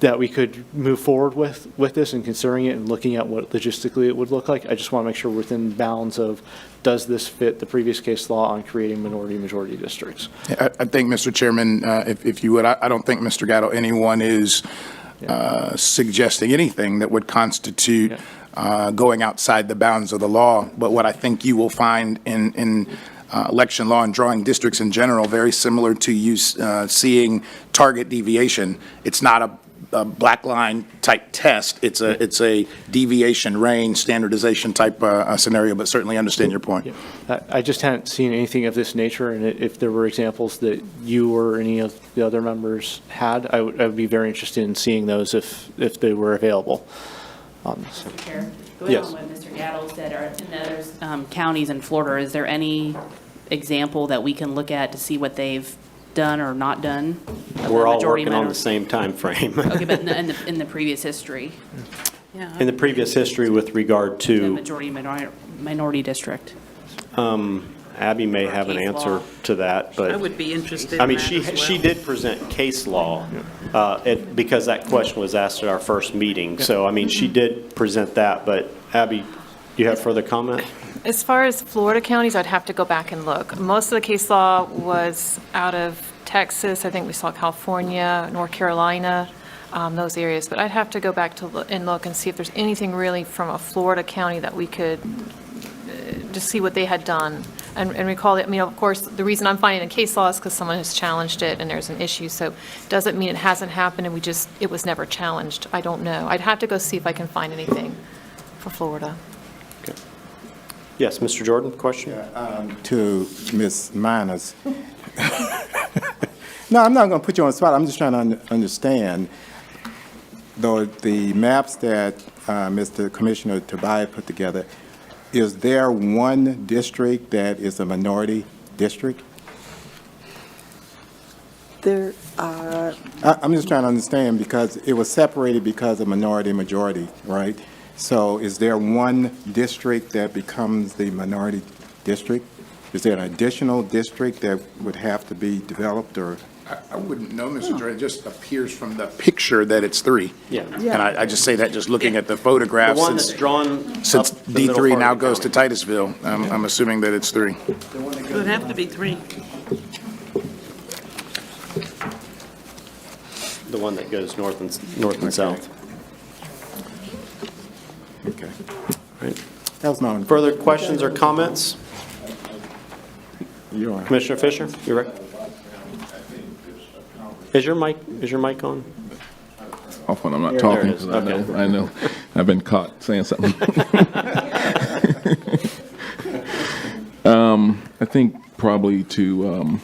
that we could move forward with this and considering it and looking at what logistically it would look like. I just want to make sure we're within bounds of, does this fit the previous case law on creating minority-majority districts? I think, Mr. Chairman, if you would, I don't think, Mr. Gatto, anyone is suggesting anything that would constitute going outside the bounds of the law. But what I think you will find in election law and drawing districts in general, very similar to you seeing target deviation. It's not a black line type test. It's a deviation range standardization type scenario, but certainly understand your point. Yeah. I just hadn't seen anything of this nature, and if there were examples that you or any of the other members had, I would be very interested in seeing those if they were available on this. Mr. Chair, going Yes. on what Mr. Gatto said, are in the other counties in Florida, is there any example that we can look at to see what they've done or not done? We're all working on the same time frame. Okay, but in the previous history, In the previous history with regard the to, majority minority district. Abby may have an case answer law. to that, but. I would be interested I in mean, that as well. she did present case law, because that question was asked at our first meeting. So, I mean, she did present that, but Abby, you have further comment? As far as Florida counties, I'd have to go back and look. Most of the case law was out of Texas. I think we saw California, North Carolina, those areas. But I'd have to go back to look and see if there's anything really from a Florida county that we could just see what they had done. And recall that, I mean, of course, the reason I'm finding in case law is because someone has challenged it and there's an issue. So doesn't mean it hasn't happened and it was never challenged. I don't know. I'd have to go see if I can find anything for Florida. Yes, Mr. Jordan, question? To Ms. Minus. No, I'm not going to put you on the spot. I'm just trying to understand, though, the maps that Mr. Commissioner Tobias put together, is there one district that is a minority district? There, I'm just trying to understand, because it was separated because of minority-majority, right? So is there one district that becomes the minority district? Is there an additional district that would have to be developed, or? I wouldn't know, Mr. Jordan. It just appears from the picture that it's 3. Yeah. And I just say that just looking at the photographs. The one that's drawn Since up the middle D3 part now of the goes to county. Titusville, I'm assuming that it's 3. It would have to be 3. The one that goes north and south. Okay. Right. That was my only. Further questions or comments? You're on. Commissioner Fisher, you're right. Is your mic on? Off when I'm not There talking, it is. 'cause Okay. I know, I've been caught saying something. I think probably to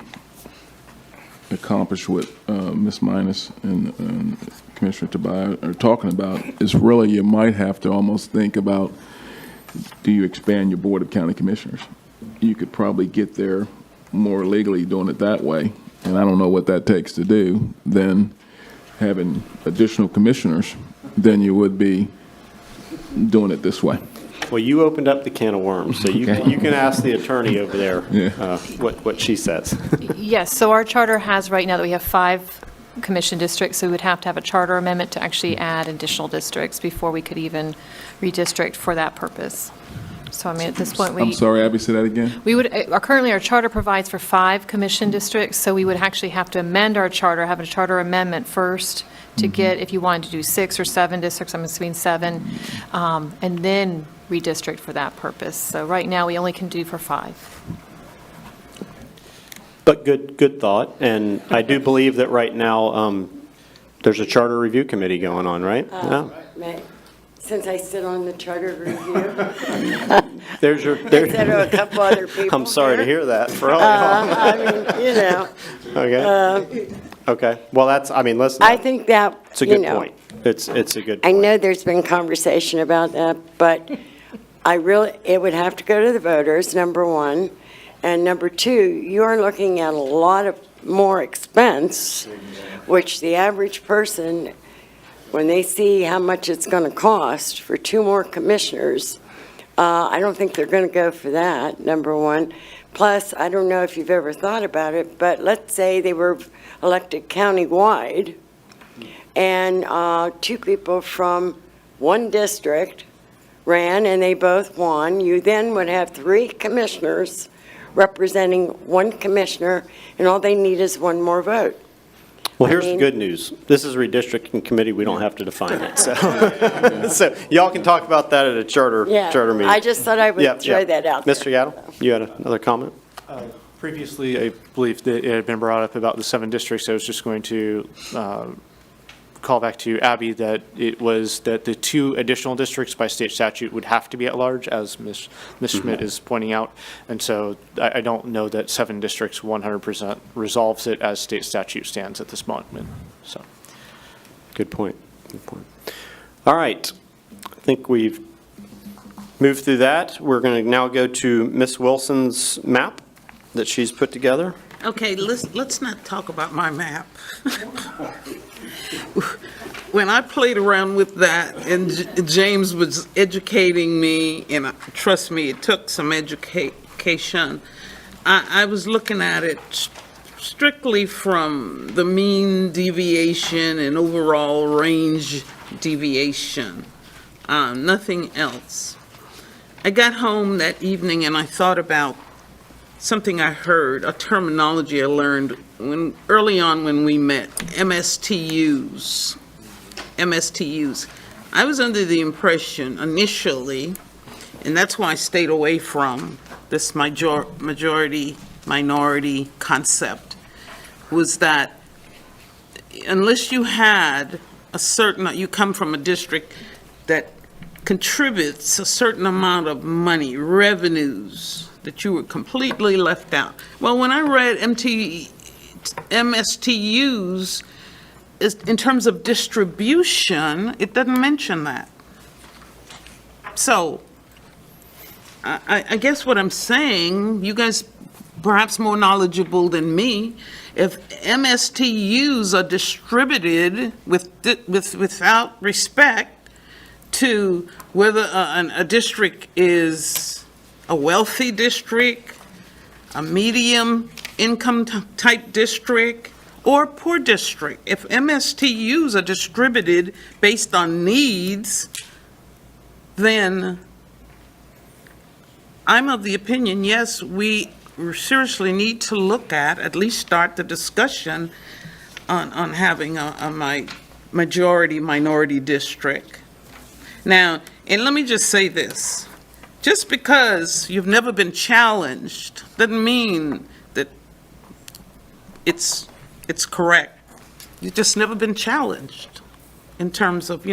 accomplish what Ms. Minus and Commissioner Tobias are talking about is really, you might have to almost think about, do you expand your Board of County Commissioners? You could probably get there more legally doing it that way, and I don't know what that takes to do, than having additional commissioners than you would be doing it this way. Well, you opened up the can of worms, so you Okay. you can ask the attorney over there Yeah. what she says. Yes, so our charter has right now that we have 5 commission districts, so we would have to have a charter amendment to actually add additional districts before we could even redistrict for that purpose. So I mean, at this point, I'm sorry, Abby, say that again? we would, currently, our charter provides for 5 commission districts, so we would actually have to amend our charter, have a charter amendment first to get, if you wanted to do 6 or 7 districts, I'm assuming 7, and then redistrict for that purpose. So right now, we only can do for 5. But good thought, and I do believe that right now, there's a charter review committee going on, right? No. Since I sit on the charter review, There's your, instead of a couple other people. I'm sorry to here. hear that for all y'all. I mean, you know, Okay, okay. Well, that's, I mean, listen, I think that, it's a you good know, point. It's a good I point. know there's been conversation about that, but it would have to go to the voters, number one. And number two, you're looking at a lot of more expense, which the average person, when they see how much it's going to cost for 2 more commissioners, I don't think they're going to go for that, number one. Plus, I don't know if you've ever thought about it, but let's say they were elected countywide, and 2 people from one district ran and they both won. You then would have 3 commissioners representing 1 commissioner, and all they need is 1 more vote. Well, here's the mean- good news. This is redistricting committee, we don't have to define it, so. So y'all can talk about that at a charter meeting. I just thought I would Yep, throw yep. that out there. Mr. Yaddle, you had another comment? Previously, I believe that it had been brought up about the 7 districts. I was just going to call back to Abby that it was that the 2 additional districts by state statute would have to be at large, as Ms. Schmidt is pointing out. And so I don't know that 7 districts 100% resolves it as state statute stands at this moment, so. Good point, good point. All right, I think we've moved through that. We're going to now go to Ms. Wilson's map that she's put together. Okay, let's not talk about my map. When I played around with that and James was educating me, and trust me, it took some education, I was looking at it strictly from the mean deviation and overall range deviation, nothing else. I got home that evening and I thought about something I heard, a terminology I learned early on when we met, MSTUs. MSTUs. I was under the impression initially, and that's why I stayed away from this majority, minority concept, was that unless you had you come from a district that contributes a certain amount of money, revenues, that you were completely left out. Well, when I read MSTUs, in terms of distribution, it doesn't mention that. So, I guess what I'm saying, you guys perhaps more knowledgeable than me, if MSTUs are distributed without respect to whether a district is a wealthy district, a medium income type district, or a poor district. If MSTUs are distributed based on needs, then I'm of the opinion, yes, we seriously need to look at least start the discussion on having a majority minority district. Now, and let me just say this. Just because you've never been challenged doesn't mean that it's correct. You've just never been challenged in terms of,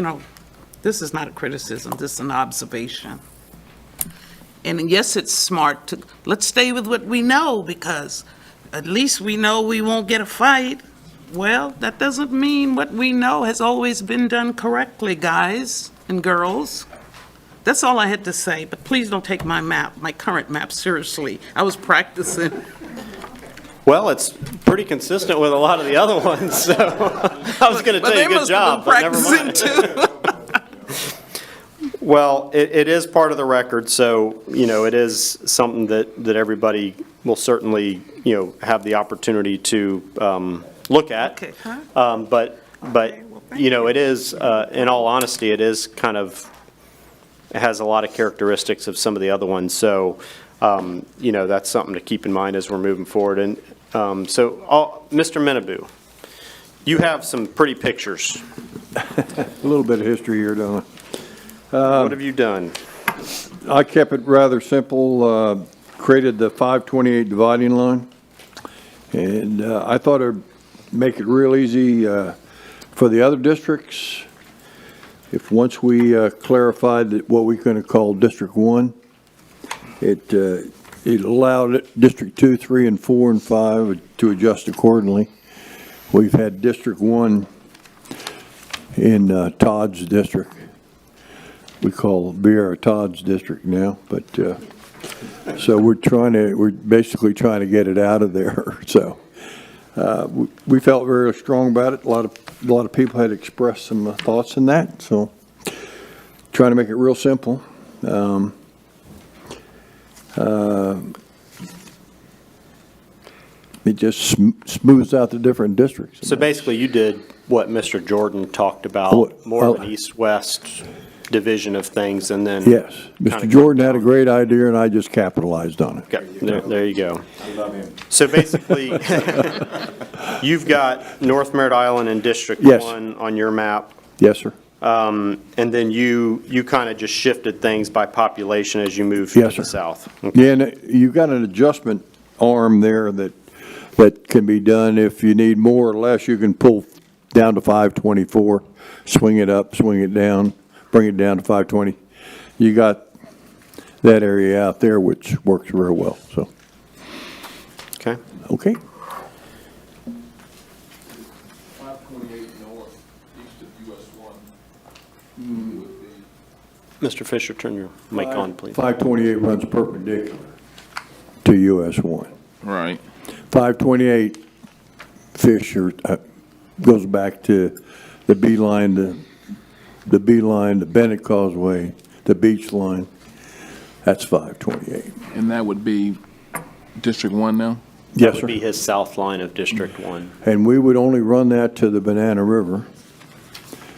this is not a criticism, this is an observation. And yes, it's smart let's stay with what we know, because at least we know we won't get a fight. Well, that doesn't mean what we know has always been done correctly, guys and girls. That's all I had to say, but please don't take my current map, seriously. I was practicing. Well, it's pretty consistent with a lot of the other ones, so I was going to tell you good job, but never mind. Well, it is part of the record, so, it is something that everybody will certainly, have the opportunity to look at. Okay, huh? But, it is, in all honesty, it is kind of, it has a lot of characteristics of some of the other ones. So, that's something to keep in mind as we're moving forward. And Mr. Menaboo, you have some pretty pictures. A little bit of history here, don't What have you done? I? I kept it rather simple, created the 528 dividing line, and I thought it'd make it real easy for the other districts. If once we clarified that what we're going to call District 1, it allowed District 2, 3, and 4, and 5 to adjust accordingly. We've had District 1 in Todd's district. We call Bear Todd's district now, but so we're basically trying to get it out of there. So we felt very strong about it. A lot of people had expressed some thoughts in that. So trying to make it real simple. It just smooths out the different districts. So basically, you did what Mr. Jordan talked about, more of an east-west division of things, and then... Yes. Mr. Jordan had a great idea, and I just capitalized on it. Okay, there you go. I love him. So basically, you've got North Merritt Island and District 1 on your map. Yes, sir. And then you kind of just shifted things by population as you moved to the south. Okay. Yeah, and you've got an adjustment arm there that can be done. If you need more or less, you can pull down to 524, swing it up, swing it down, bring it down to 520. You got that area out there, which works very well, so. Okay. Okay. 528 north, east of US 1 would be. Mr. Fisher, turn your mic on, please. 528 runs perpendicular to US 1. Right. 528 Fisher goes back to the beeline, the Bennett Causeway, the beach line. That's 528. And that would be District 1 now? That Yes, sir. would be his south line of District 1. And we would only run that to the Banana River,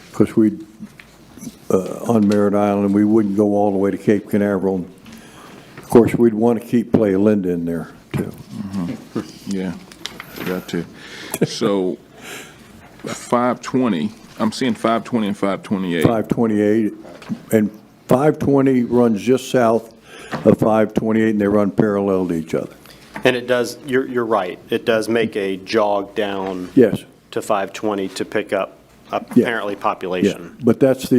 because on Merritt Island, we wouldn't go all the way to Cape Canaveral. Of course, we'd want to keep Playa Linda in there, too. Yeah, got to. So 520, I'm seeing 520 and 528. 528, and 520 runs just south of 528, and they run parallel to each other. And it does, you're right, it does make a jog down Yes. to 520 to pick up apparently population. Yeah, but that's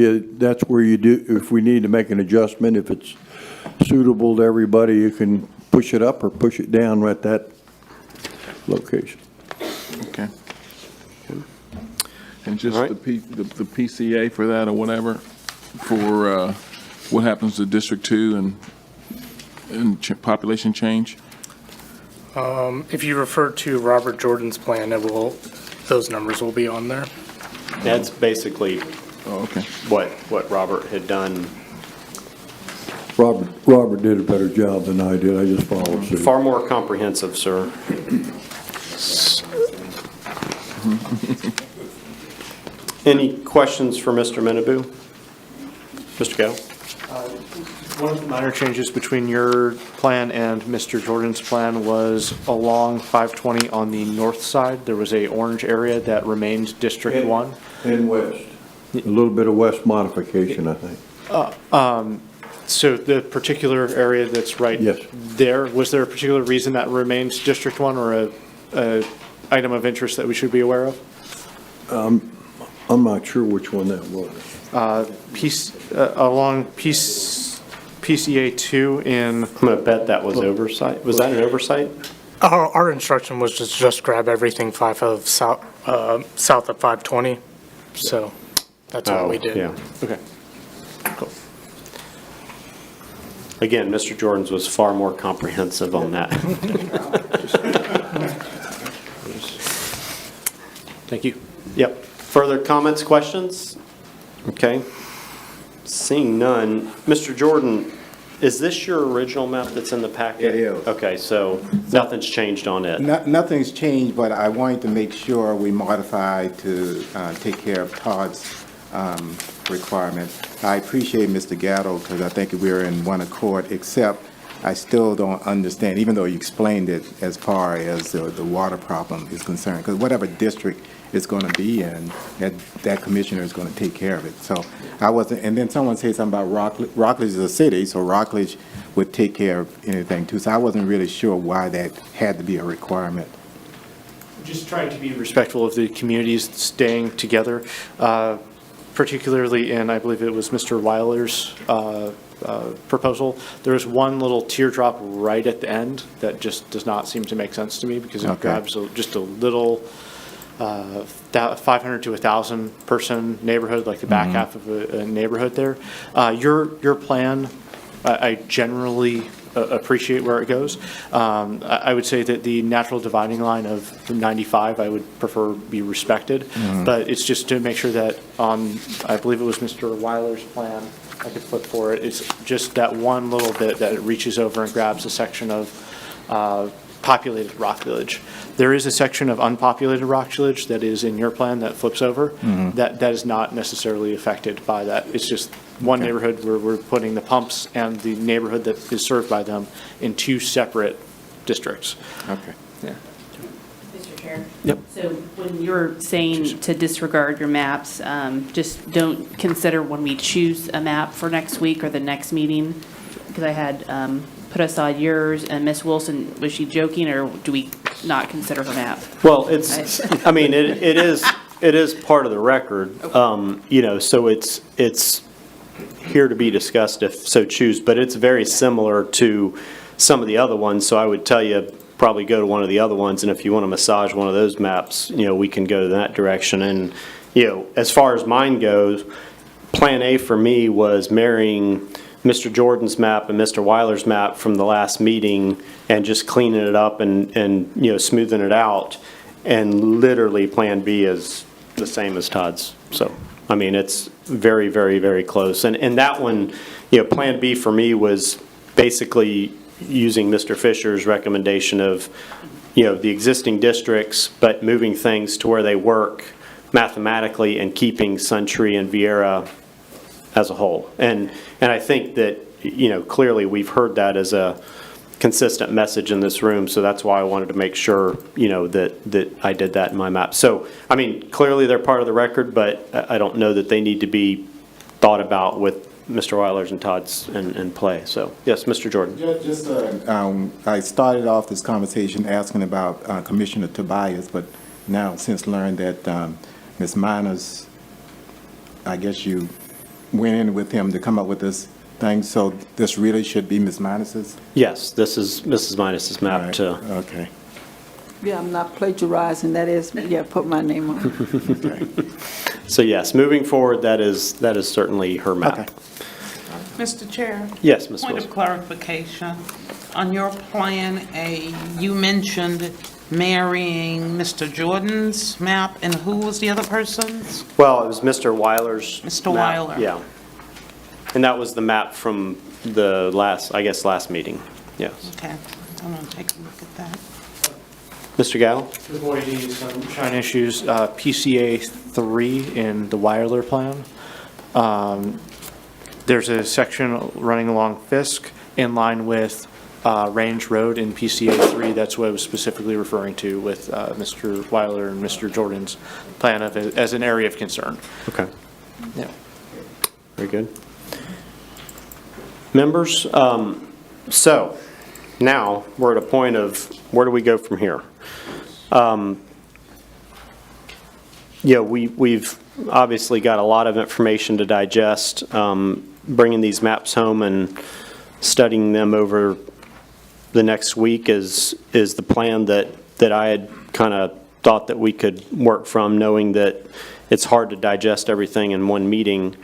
where you do, if we need to make an adjustment, if it's suitable to everybody, you can push it up or push it down at that location. Okay. And just All the right. the PCA for that or whatever, for what happens to District 2 and population change? If you refer to Robert Jordan's plan, those numbers will be on there. That's basically what Robert had done. Robert did a better job than I did. I just followed suit. Far more comprehensive, sir. Any questions for Mr. Menaboo? Mr. Gale? One of the minor changes between your plan and Mr. Jordan's plan was along 520 on the north side. There was a orange area that remained District 1. And west. A little bit of west modification, I think. So the particular area that's right there, was there a particular reason that remains District 1 or a item of interest that we should be aware of? I'm not sure which one that was. Along PCA 2 in... I'm going to bet that was oversight. Was that an oversight? Our instruction was to just grab everything south of 520, so that's what we did. Yeah. Okay. Cool. Again, Mr. Jordan's was far more comprehensive on that. Thank you. Yep. Further comments, questions? Okay. Seeing none, Mr. Jordan, is this your original map that's in the packet? It is. Okay, so nothing's changed on it? Nothing's changed, but I wanted to make sure we modified to take care of Todd's requirement. I appreciate Mr. Gatto because I think we're in one accord, except I still don't understand, even though you explained it as far as the water problem is concerned, because whatever district it's going to be in, that commissioner is going to take care of it. So I wasn't, and then someone said something about Rockledge is a city, so Rockledge would take care of anything too. So I wasn't really sure why that had to be a requirement. Just trying to be respectful of the communities staying together, particularly in, I believe it was Mr. Weiler's proposal. There was one little teardrop right at the end that just does not seem to make sense to me because it grabs just a little 500 to 1,000 person neighborhood, like the back half of a neighborhood there. Your plan, I generally appreciate where it goes. I would say that the natural dividing line of 95, I would prefer be respected, but it's just to make sure that on, I believe it was Mr. Weiler's plan, I could flip for it, it's just that one little bit that it reaches over and grabs a section of populated Rock Village. There is a section of unpopulated Rock Village that is in your plan that flips over. That is not necessarily affected by that. It's just one neighborhood where we're putting the pumps and the neighborhood that is served by them in two separate districts. Okay. Yeah. Mr. Chair? Yep. So when you're saying to disregard your maps, just don't consider when we choose a map for next week or the next meeting, because I had put aside yours, and Ms. Wilson, was she joking, or do we not consider her map? Well, it's, I mean, it is part of the record, you know, so it's here to be discussed if so choose, but it's very similar to some of the other ones, so I would tell you, probably go to one of the other ones, and if you want to massage one of those maps, you know, we can go to that direction. And, you know, as far as mine goes, Plan A for me was marrying Mr. Jordan's map and Mr. Weiler's map from the last meeting and just cleaning it up and you know, smoothing it out. And literally Plan B is the same as Todd's. So, I mean, it's very, very, very close. And that one, you know, Plan B for me was basically using Mr. Fisher's recommendation of, you know, the existing districts, but moving things to where they work mathematically and keeping Suntree and Vieira as a whole. And I think that, you know, clearly we've heard that as a consistent message in this room, so that's why I wanted to make sure, you know, that I did that in my map. So, I mean, clearly they're part of the record, but I don't know that they need to be thought about with Mr. Weiler's and Todd's in play. So, yes, Mr. Jordan. Just, I started off this conversation asking about Commissioner Tobias, but now since learned that Ms. Miners, I guess you went in with him to come up with this thing, so this really should be Ms. Minus's? Yes, this is Mrs. Minus's map Right. to. Okay. Yeah, I'm not plagiarizing, that is, yeah, put my name on it. Okay. So yes, moving forward, that is certainly her map. Okay. Mr. Chair? Yes, Ms. Point Wilson. of clarification. On your Plan A, you mentioned marrying Mr. Jordan's map, and who was the other person's? Well, it was Mr. Weiler's. Mr. map. Weiler. Yeah. And that was the map from the last meeting. Yes. Okay, I'm gonna take a look at that. Mr. Gatto? Avoiding some shine issues, PCA 3 in the Weiler plan. There's a section running along Fisk in line with Range Road in PCA 3. That's what I was specifically referring to with Mr. Weiler and Mr. Jordan's plan of it as an area of concern. Okay. Yeah. Very good. Members, so now we're at a point of where do we go from here? Yeah, we've obviously got a lot of information to digest. Bringing these maps home and studying them over the next week is the plan that I had kind of thought that we could work from, knowing that it's hard to digest everything in one meeting.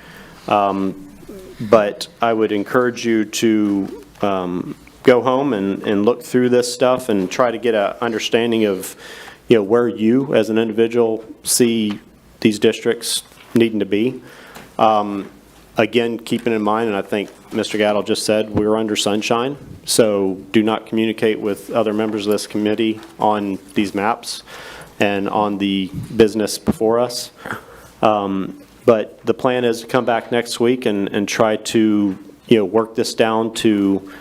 But I would encourage you to go home and look through this stuff and try to get an understanding of, you know, where you as an individual see these districts needing to be. Again, keeping in mind, and I think Mr. Gatto just said, we're under sunshine, so do not communicate with other members of this committee on these maps and on the business before us. But the plan is to come back next week and try to, work this down to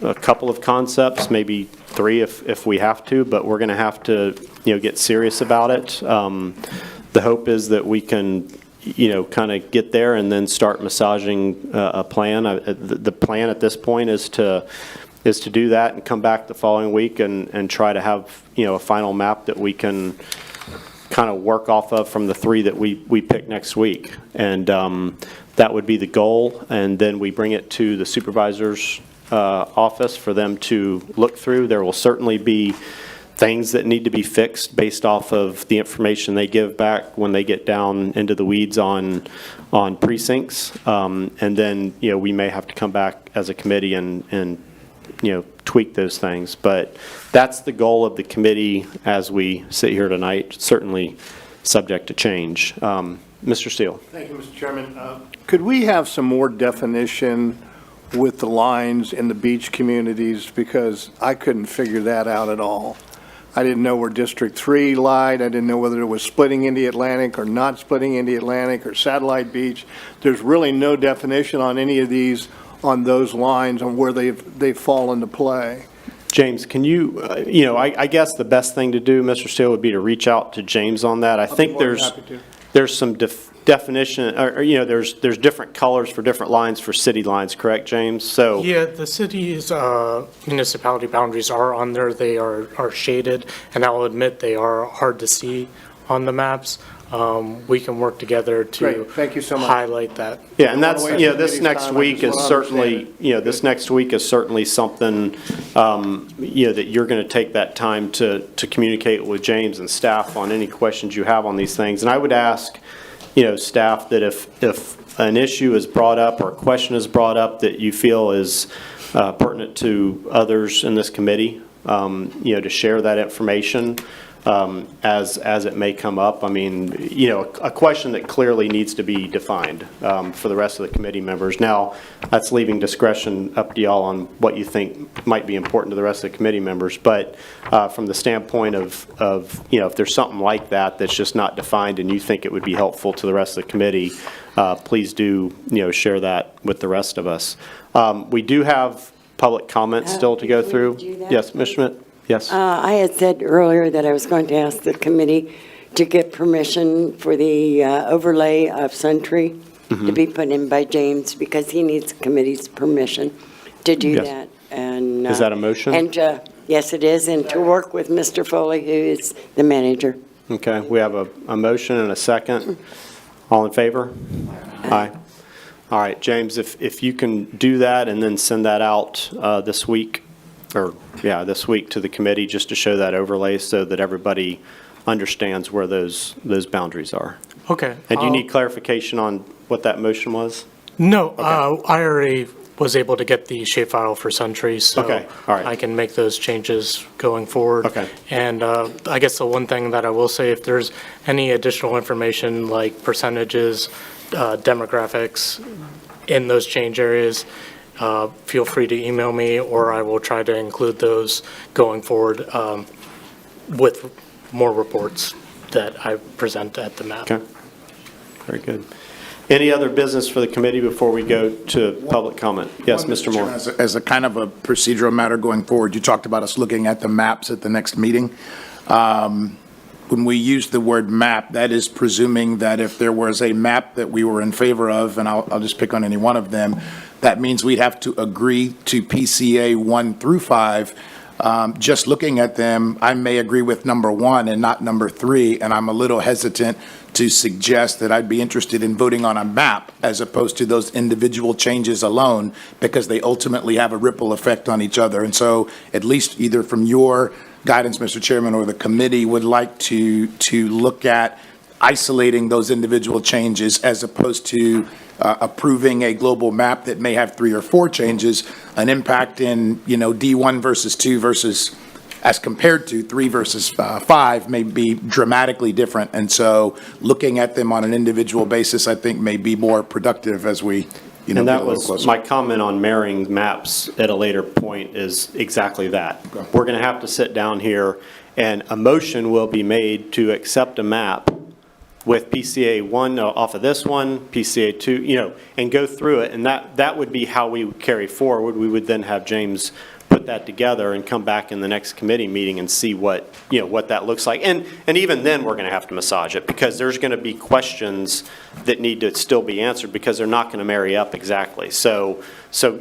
a couple of concepts, maybe 3 if we have to, but we're going to have to, get serious about it. The hope is that we can, kind of get there and then start massaging a plan. The plan at this point is to do that and come back the following week and try to have, a final map that we can kind of work off of from the 3 that we pick next week. And that would be the goal. And then we bring it to the supervisor's office for them to look through. There will certainly be things that need to be fixed based off of the information they give back when they get down into the weeds on precincts. And then, we may have to come back as a committee and tweak those things. But that's the goal of the committee as we sit here tonight, certainly subject to change. Mr. Steele. Thank you, Mr. Chairman. Could we have some more definition with the lines in the beach communities? Because I couldn't figure that out at all. I didn't know where District 3 lied. I didn't know whether it was splitting into the Atlantic or not splitting into the Atlantic or Satellite Beach. There's really no definition on any of these on those lines on where they fall into play. James, can you, I guess the best thing to do, Mr. Steele, would be to reach out to James on that. I think there's some definition, or there's different colors for different lines for city lines, correct, James? So Yeah, the city's municipality boundaries are on there. They are shaded, and I'll admit they are hard to see on the maps. We can work together to Great. Thank you so much. highlight that. yeah, and that's, this next week is certainly, this next week is certainly something, that you're going to take that time to communicate with James and staff on any questions you have on these things. And I would ask, staff that if an issue is brought up or a question is brought up that you feel is pertinent to others in this committee, to share that information as it may come up. I mean, a question that clearly needs to be defined for the rest of the committee members. Now, that's leaving discretion up to y'all on what you think might be important to the rest of the committee members. But from the standpoint of if there's something like that that's just not defined and you think it would be helpful to the rest of the committee, please do, share that with the rest of us. We do have public comments still to go through. Yes, Ms. Schmidt? Yes. I had said earlier that I was going to ask the committee to get permission for the overlay of Suntree to be put in by James, because he needs the committee's permission to do that. And is that a motion? And yes, it is, and to work with Mr. Foley, who is the manager. Okay, we have a motion and a second. All in favor? Aye. All right, James, if you can do that and then send that out this week, this week to the committee, just to show that overlay so that everybody understands where those boundaries are. Okay. And do you need clarification on what that motion was? No, I already was able to get the shapefile for Suntree, so Okay, all right. I can make those changes going forward. Okay. And I guess the one thing that I will say, if there's any additional information like percentages, demographics in those change areas, feel free to email me, or I will try to include those going forward with more reports that I present at the map. Okay, very good. Any other business for the committee before we go to public comment? Yes, Mr. Moore. As a kind of a procedural matter going forward, you talked about us looking at the maps at the next meeting. When we use the word map, that is presuming that if there was a map that we were in favor of, and I'll just pick on any one of them, that means we'd have to agree to PCA 1 through 5. Just looking at them, I may agree with number 1 and not number 3, and I'm a little hesitant to suggest that I'd be interested in voting on a map as opposed to those individual changes alone, because they ultimately have a ripple effect on each other. And so at least either from your guidance, Mr. Chairman, or the committee would like to look at isolating those individual changes as opposed to approving a global map that may have 3 or 4 changes, an impact in, D1 versus 2 versus as compared to 3 versus 5 may be dramatically different. And so looking at them on an individual basis, I think may be more productive as we, And get a that little was, closer. my comment on marrying maps at a later point is exactly that. We're going to have to sit down here, and a motion will be made to accept a map with PCA 1 off of this one, PCA 2, and go through it. And that would be how we would carry forward. We would then have James put that together and come back in the next committee meeting and see what that looks like. And even then, we're going to have to massage it, because there's going to be questions that need to still be answered, because they're not going to marry up exactly. So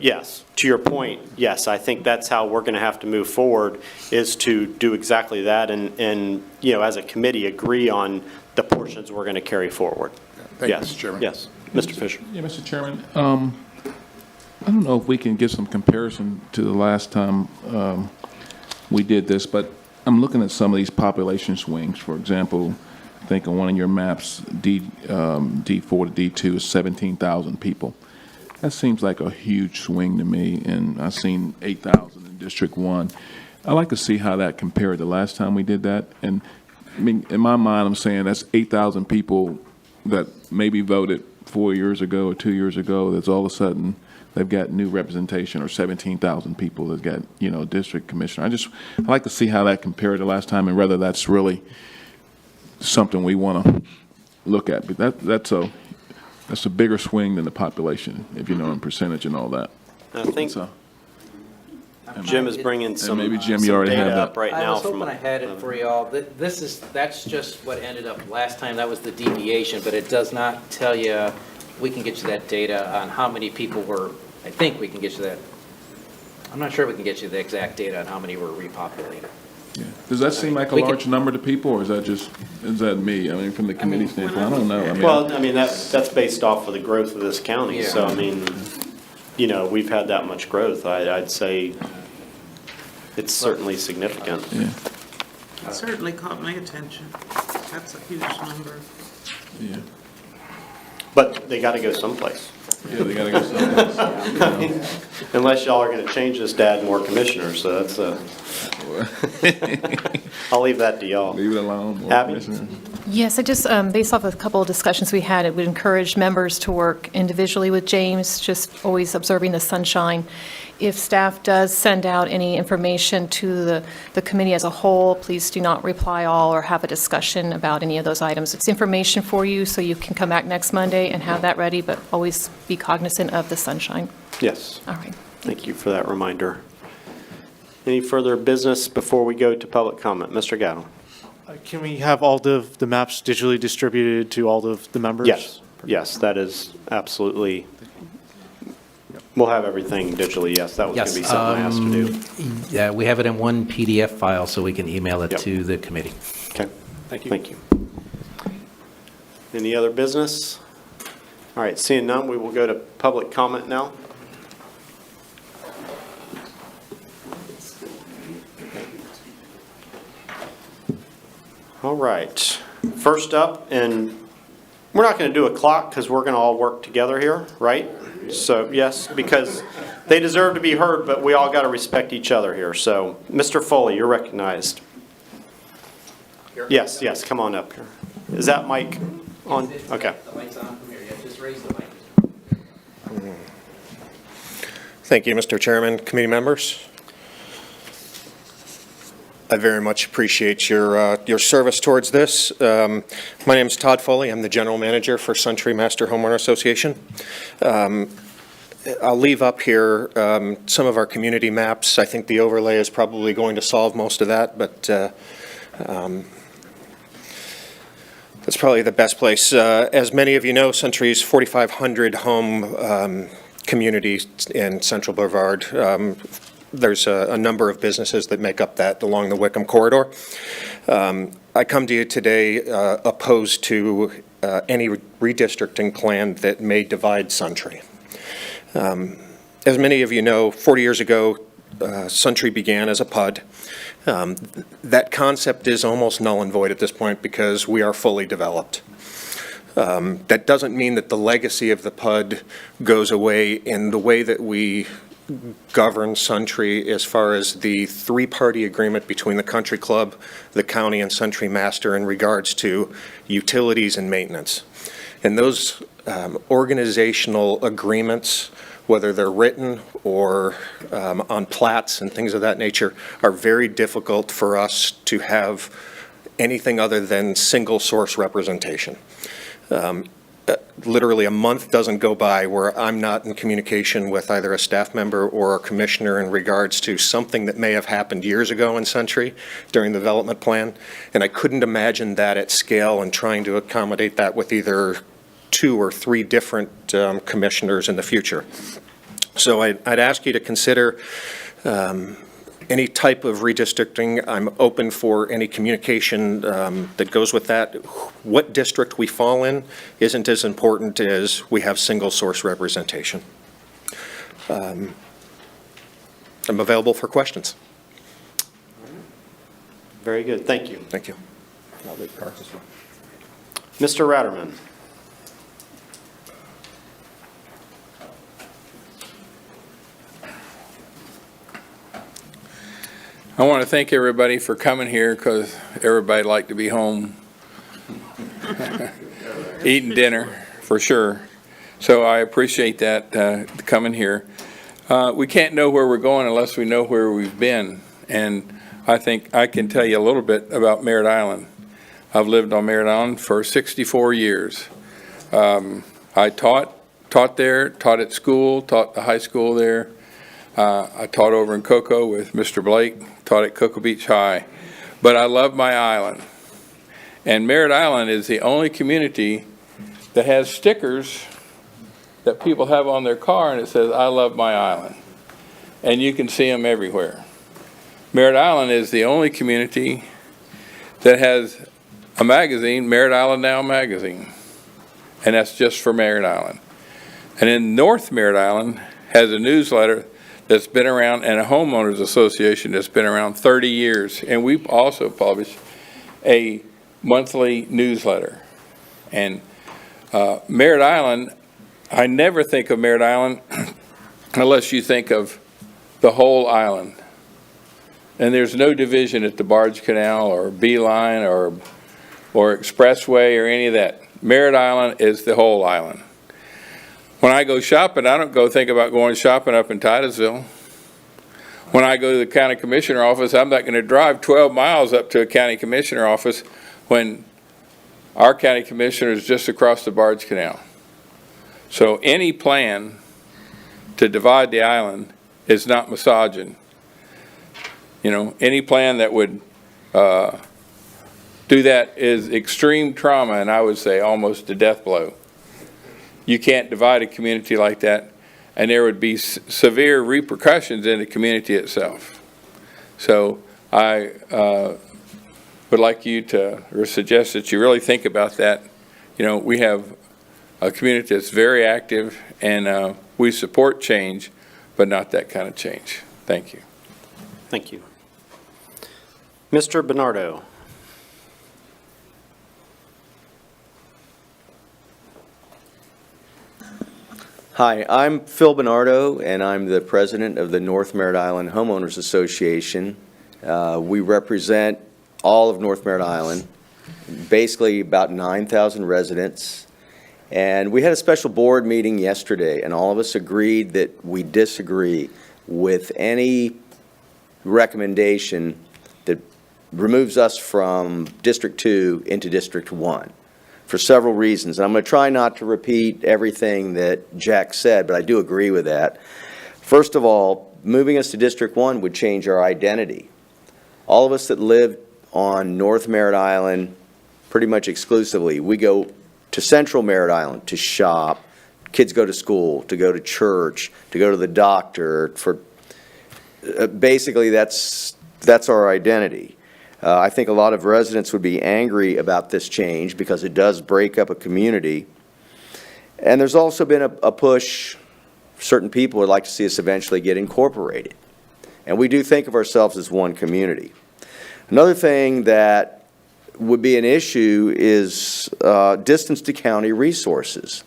yes, to your point, yes, I think that's how we're going to have to move forward, is to do exactly that, and as a committee, agree on the portions we're going to carry forward. Thank you, Yes. Mr. Chairman. Yes, Mr. Fisher. Yeah, Mr. Chairman, I don't know if we can get some comparison to the last time we did this, but I'm looking at some of these population swings. For example, I think on one of your maps, D4 to D2 is 17,000 people. That seems like a huge swing to me, and I've seen 8,000 in District 1. I'd like to see how that compared to last time we did that. And I mean, in my mind, I'm saying that's 8,000 people that maybe voted 4 years ago or 2 years ago. That's all of a sudden they've got new representation, or 17,000 people that got, district commissioner. I'd like to see how that compared to last time, and whether that's really something we want to look at. But that's a bigger swing than the population, if you know, in percentage and all that. I think Jim is bringing some maybe, Jim, you already have data that. up right now. I was hoping I had it for y'all. That's just what ended up last time. That was the deviation, but it does not tell you. We can get you that data on how many people were. I think we can get you that. I'm not sure we can get you the exact data on how many were repopulated. Yeah. Does that seem like a large number to people, or is that me? I mean, from the committee standpoint, I don't know. That's based off of the growth of this county. Yeah. So, we've had that much growth. I'd say it's certainly significant. Yeah. It certainly caught my attention. That's a huge number. Yeah. But they got to go someplace. Yeah, they got to go someplace. Unless y'all are going to change this to add more commissioners, so that's I'll leave that to y'all. Leave it alone. More Abby? commissioners. Yes, I just, based off of a couple of discussions we had, it would encourage members to work individually with James, just always observing the sunshine. If staff does send out any information to the committee as a whole, please do not reply all or have a discussion about any of those items. It's information for you, so you can come back next Monday and have that ready, but always be cognizant of the sunshine. Yes. All right. Thank you for that reminder. Any further business before we go to public comment? Mr. Gatto? Can we have all the maps digitally distributed to all of the members? Yes, that is absolutely, we'll have everything digitally, yes. That was going to be something I asked to do. Yeah, we have it in one PDF file, so we can email it to the committee. Okay, thank you. Any other business? All right, seeing none, we will go to public comment now. All right, first up, and we're not going to do a clock because we're going to all work together here, right? So, yes, because they deserve to be heard, but we all got to respect each other here. So, Mr. Foley, you're recognized. Yes, come on up here. Is that mic on? Okay. The mic's on from here, yeah, just raise the mic. Thank you, Mr. Chairman, committee members. I very much appreciate your service towards this. My name is Todd Foley. I'm the general manager for Century Master Homeowner Association. I'll leave up here some of our community maps. I think the overlay is probably going to solve most of that, but that's probably the best place. As many of you know, Century's 4,500 home community in Central Brevard. There's a number of businesses that make up that along the Wickham corridor. I come to you today opposed to any redistricting plan that may divide Century. As many of you know, 40 years ago, Century began as a PUD. That concept is almost null and void at this point because we are fully developed. That doesn't mean that the legacy of the PUD goes away in the way that we govern Sundry as far as the three-party agreement between the country club, the county, and Sundry Master in regards to utilities and maintenance. And those organizational agreements, whether they're written or on plats and things of that nature, are very difficult for us to have anything other than single source representation. Literally a month doesn't go by where I'm not in communication with either a staff member or a commissioner in regards to something that may have happened years ago in Sentry during the development plan. And I couldn't imagine that at scale and trying to accommodate that with either 2 or 3 different commissioners in the future. So I'd ask you to consider any type of redistricting. I'm open for any communication that goes with that. What district we fall in isn't as important as we have single source representation. I'm available for questions. Very good, thank you. Thank you. Mr. Ratterman. I want to thank everybody for coming here because everybody like to be home eating dinner for sure. So I appreciate that coming here. We can't know where we're going unless we know where we've been. And I think I can tell you a little bit about Merritt Island. I've lived on Merritt Island for 64 years. I taught there, taught at school, taught the high school there. I taught over in Cocoa with Mr. Blake, taught at Cocoa Beach High. But I love my island. And Merritt Island is the only community that has stickers that people have on their car and it says, "I love my island." And you can see them everywhere. Merritt Island is the only community that has a magazine, Merritt Island Now magazine. And that's just for Merritt Island. And then North Merritt Island has a newsletter that's been around, and a homeowners association that's been around 30 years. And we also publish a monthly newsletter. And Merritt Island, I never think of Merritt Island unless you think of the whole island. And there's no division at the Barge Canal or Beeline or Expressway or any of that. Merritt Island is the whole island. When I go shopping, I don't go think about going shopping up in Titusville. When I go to the county commissioner office, I'm not going to drive 12 miles up to a county commissioner office when our county commissioner is just across the Barge Canal. So any plan to divide the island is not massaging. You know, any plan that would do that is extreme trauma, and I would say almost a death blow. You can't divide a community like that, and there would be severe repercussions in the community itself. So I would like you to, or suggest that you really think about that. You know, we have a community that's very active, and we support change, but not that kind of change. Thank you. Thank you. Mr. Bernardo. Hi, I'm Phil Bernardo, and I'm the president of the North Merritt Island Homeowners Association. We represent all of North Merritt Island, basically about 9,000 residents. And we had a special board meeting yesterday, and all of us agreed that we disagree with any recommendation that removes us from District 2 into District 1. For several reasons. And I'm going to try not to repeat everything that Jack said, but I do agree with that. First of all, moving us to District 1 would change our identity. All of us that live on North Merritt Island pretty much exclusively, we go to Central Merritt Island to shop, kids go to school, to go to church, to go to the doctor. For basically, that's our identity. I think a lot of residents would be angry about this change because it does break up a community. And there's also been a push, certain people would like to see us eventually get incorporated. And we do think of ourselves as one community. Another thing that would be an issue is distance to county resources.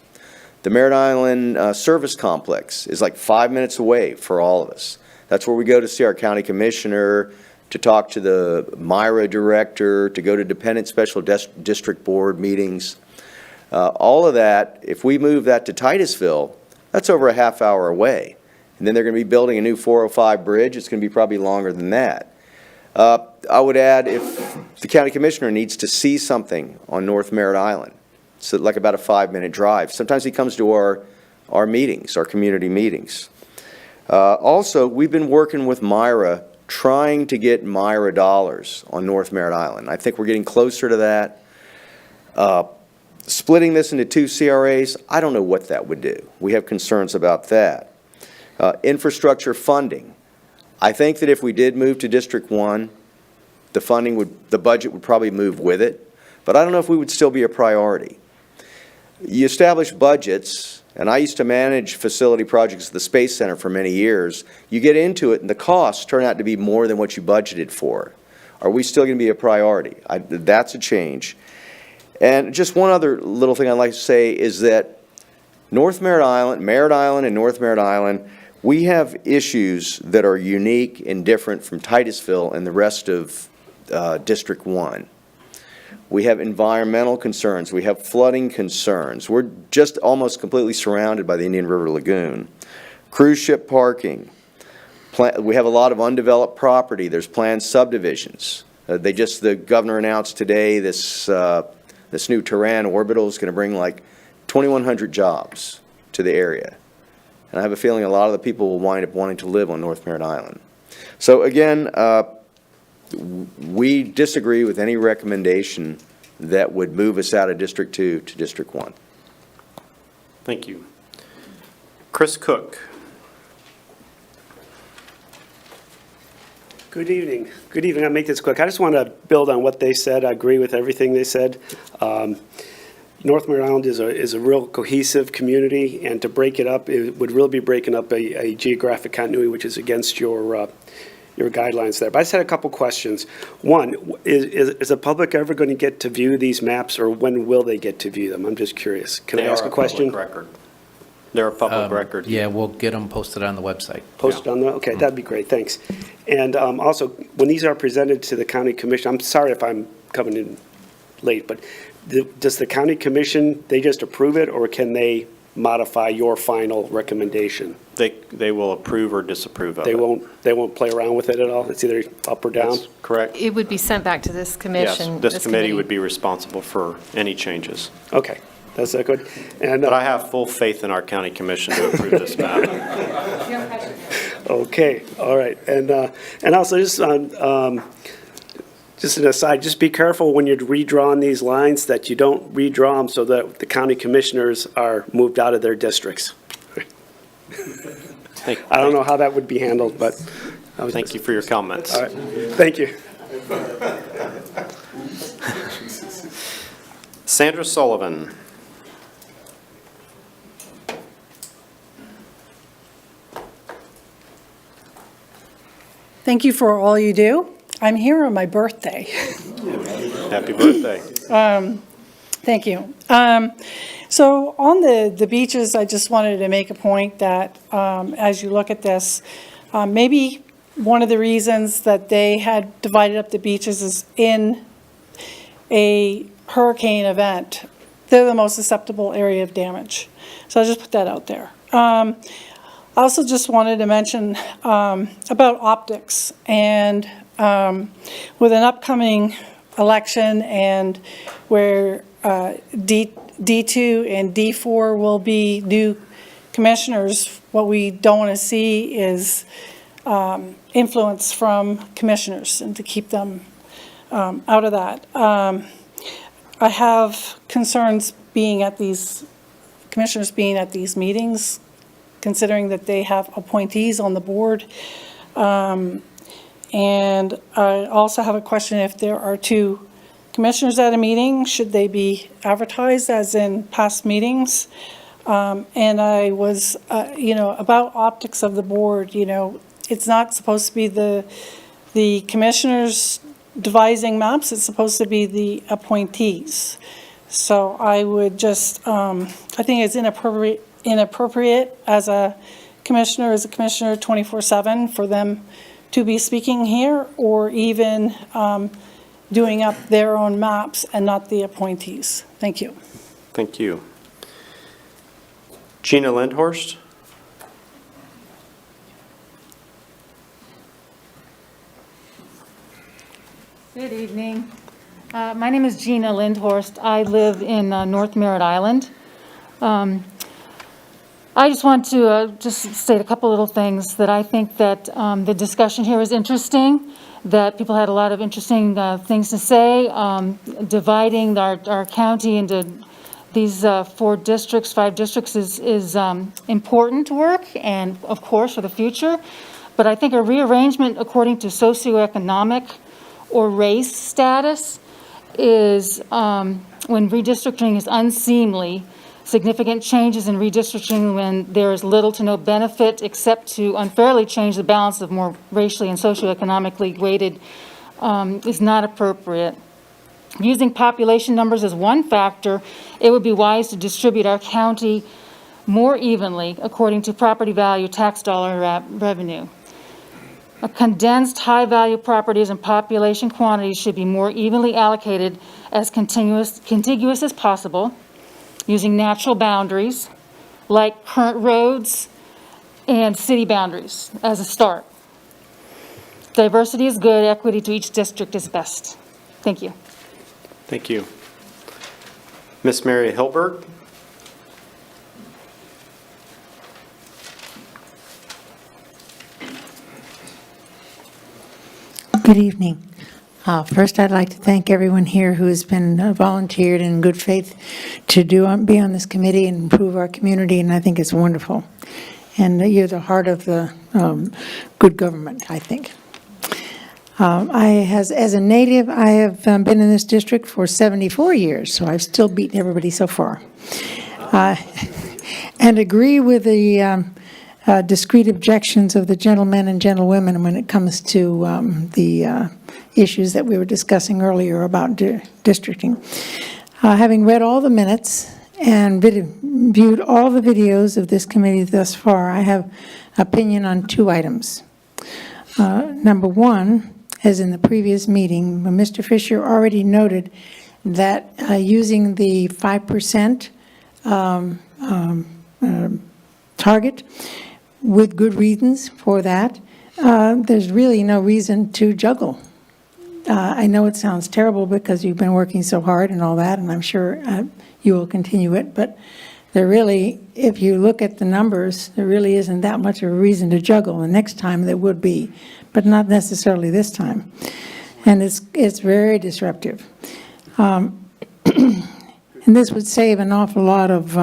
The Merritt Island Service Complex is like 5 minutes away for all of us. That's where we go to see our county commissioner, to talk to the MIRA director, to go to dependent special district board meetings. All of that, if we move that to Titusville, that's over a half hour away. And then they're going to be building a new 405 bridge. It's going to be probably longer than that. I would add, if the county commissioner needs to see something on North Merritt Island, so like about a 5-minute drive. Sometimes he comes to our meetings, our community meetings. Also, we've been working with MIRA, trying to get MIRA dollars on North Merritt Island. I think we're getting closer to that. Splitting this into 2 CRAs, I don't know what that would do. We have concerns about that. Infrastructure funding. I think that if we did move to District 1, the budget would probably move with it, but I don't know if we would still be a priority. You establish budgets, and I used to manage facility projects at the Space Center for many years. You get into it, and the costs turn out to be more than what you budgeted for. Are we still going to be a priority? That's a change. And just one other little thing I'd like to say is that North Merritt Island and North Merritt Island, we have issues that are unique and different from Titusville and the rest of District 1. We have environmental concerns. We have flooding concerns. We're just almost completely surrounded by the Indian River Lagoon. Cruise ship parking. We have a lot of undeveloped property. There's planned subdivisions. The governor announced today this new Terran orbital is going to bring like 2,100 jobs to the area. And I have a feeling a lot of the people will wind up wanting to live on North Merritt Island. So again, we disagree with any recommendation that would move us out of District 2 to District 1. Thank you. Chris Cook. Good evening. Good evening. I'll make this quick. I just want to build on what they said. I agree with everything they said. North Merritt Island is a real cohesive community, and to break it up, it would really be breaking up a geographic continuity, which is against your guidelines there. But I just had a couple questions. One, is the public ever going to get to view these maps, or when will they get to view them? I'm just curious. Can I ask a question? They are a public record. They're a public record. Yeah, we'll get them posted on the website. Posted on the, okay, that'd be great, thanks. And also, when these are presented to the county commission, I'm sorry if I'm coming in late, but does the county commission, they just approve it, or can they modify your final recommendation? They will approve or disapprove of it. They won't play around with it at all? It's either up or down? That's correct. It would be sent back to this commission. Yes, this committee would be responsible for any changes. Okay, that's good. And but I have full faith in our county commission to approve this map. Okay, all right. And also just on, just an aside, just be careful when you're redrawing these lines that you don't redraw them so that the county commissioners are moved out of their districts. I don't know how that would be handled, but. Thank you for your comments. All right, thank you. Sandra Sullivan. Thank you for all you do. I'm here on my birthday. Happy birthday. Thank you. So on the beaches, I just wanted to make a point that as you look at this, maybe one of the reasons that they had divided up the beaches is in a hurricane event, they're the most susceptible area of damage. So I'll just put that out there. I also just wanted to mention about optics, and with an upcoming election and where D2 and D4 will be new commissioners, what we don't want to see is influence from commissioners, and to keep them out of that. I have concerns being at these, commissioners being at these meetings, considering that they have appointees on the board. And I also have a question: if there are two commissioners at a meeting, should they be advertised as in past meetings? And I was, about optics of the board, it's not supposed to be the commissioners devising maps, it's supposed to be the appointees. So I would just, I think it's inappropriate as a commissioner 24/7 for them to be speaking here or even doing up their own maps and not the appointees. Thank you. Thank you. Gina Lindhorst? Good evening. My name is Gina Lindhorst. I live in North Merritt Island. I just want to just state a couple little things that I think that the discussion here was interesting, that people had a lot of interesting things to say. Dividing our county into these 4 districts, 5 districts is important work and, of course, for the future. But I think a rearrangement according to socioeconomic or race status is, when redistricting is unseemly, significant changes in redistricting when there is little to no benefit except to unfairly change the balance of more racially and socioeconomically weighted is not appropriate. Using population numbers as one factor, it would be wise to distribute our county more evenly according to property value, tax dollar revenue. Condensed high-value properties and population quantities should be more evenly allocated as contiguous as possible, using natural boundaries like current roads and city boundaries as a start. Diversity is good, equity to each district is best. Thank you. Thank you. Miss Mary Hilberg? Good evening. First, I'd like to thank everyone here who has been volunteered in good faith to be on this committee and improve our community, and I think it's wonderful. And you're the heart of the good government, I think. As a native, I have been in this district for 74 years, so I've still beaten everybody so far. And agree with the discreet objections of the gentlemen and gentlewomen when it comes to the issues that we were discussing earlier about districting. Having read all the minutes and viewed all the videos of this committee thus far, I have opinion on 2 items. Number 1, as in the previous meeting, Mr. Fisher already noted that using the 5% target, with good reasons for that, there's really no reason to juggle. I know it sounds terrible because you've been working so hard and all that, and I'm sure you will continue it, but there really, if you look at the numbers, there really isn't that much of a reason to juggle. The next time there would be, but not necessarily this time. And it's very disruptive. And this would save an awful lot of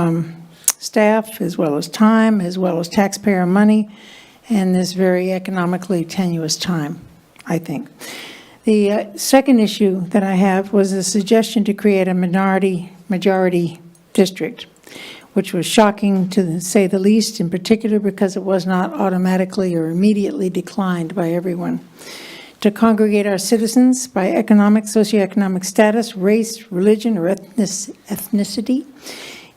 staff, as well as time, as well as taxpayer money, and this very economically tenuous time, I think. The second issue that I have was a suggestion to create a majority district, which was shocking to say the least, in particular because it was not automatically or immediately declined by everyone. To congregate our citizens by economic, socioeconomic status, race, religion, or ethnicity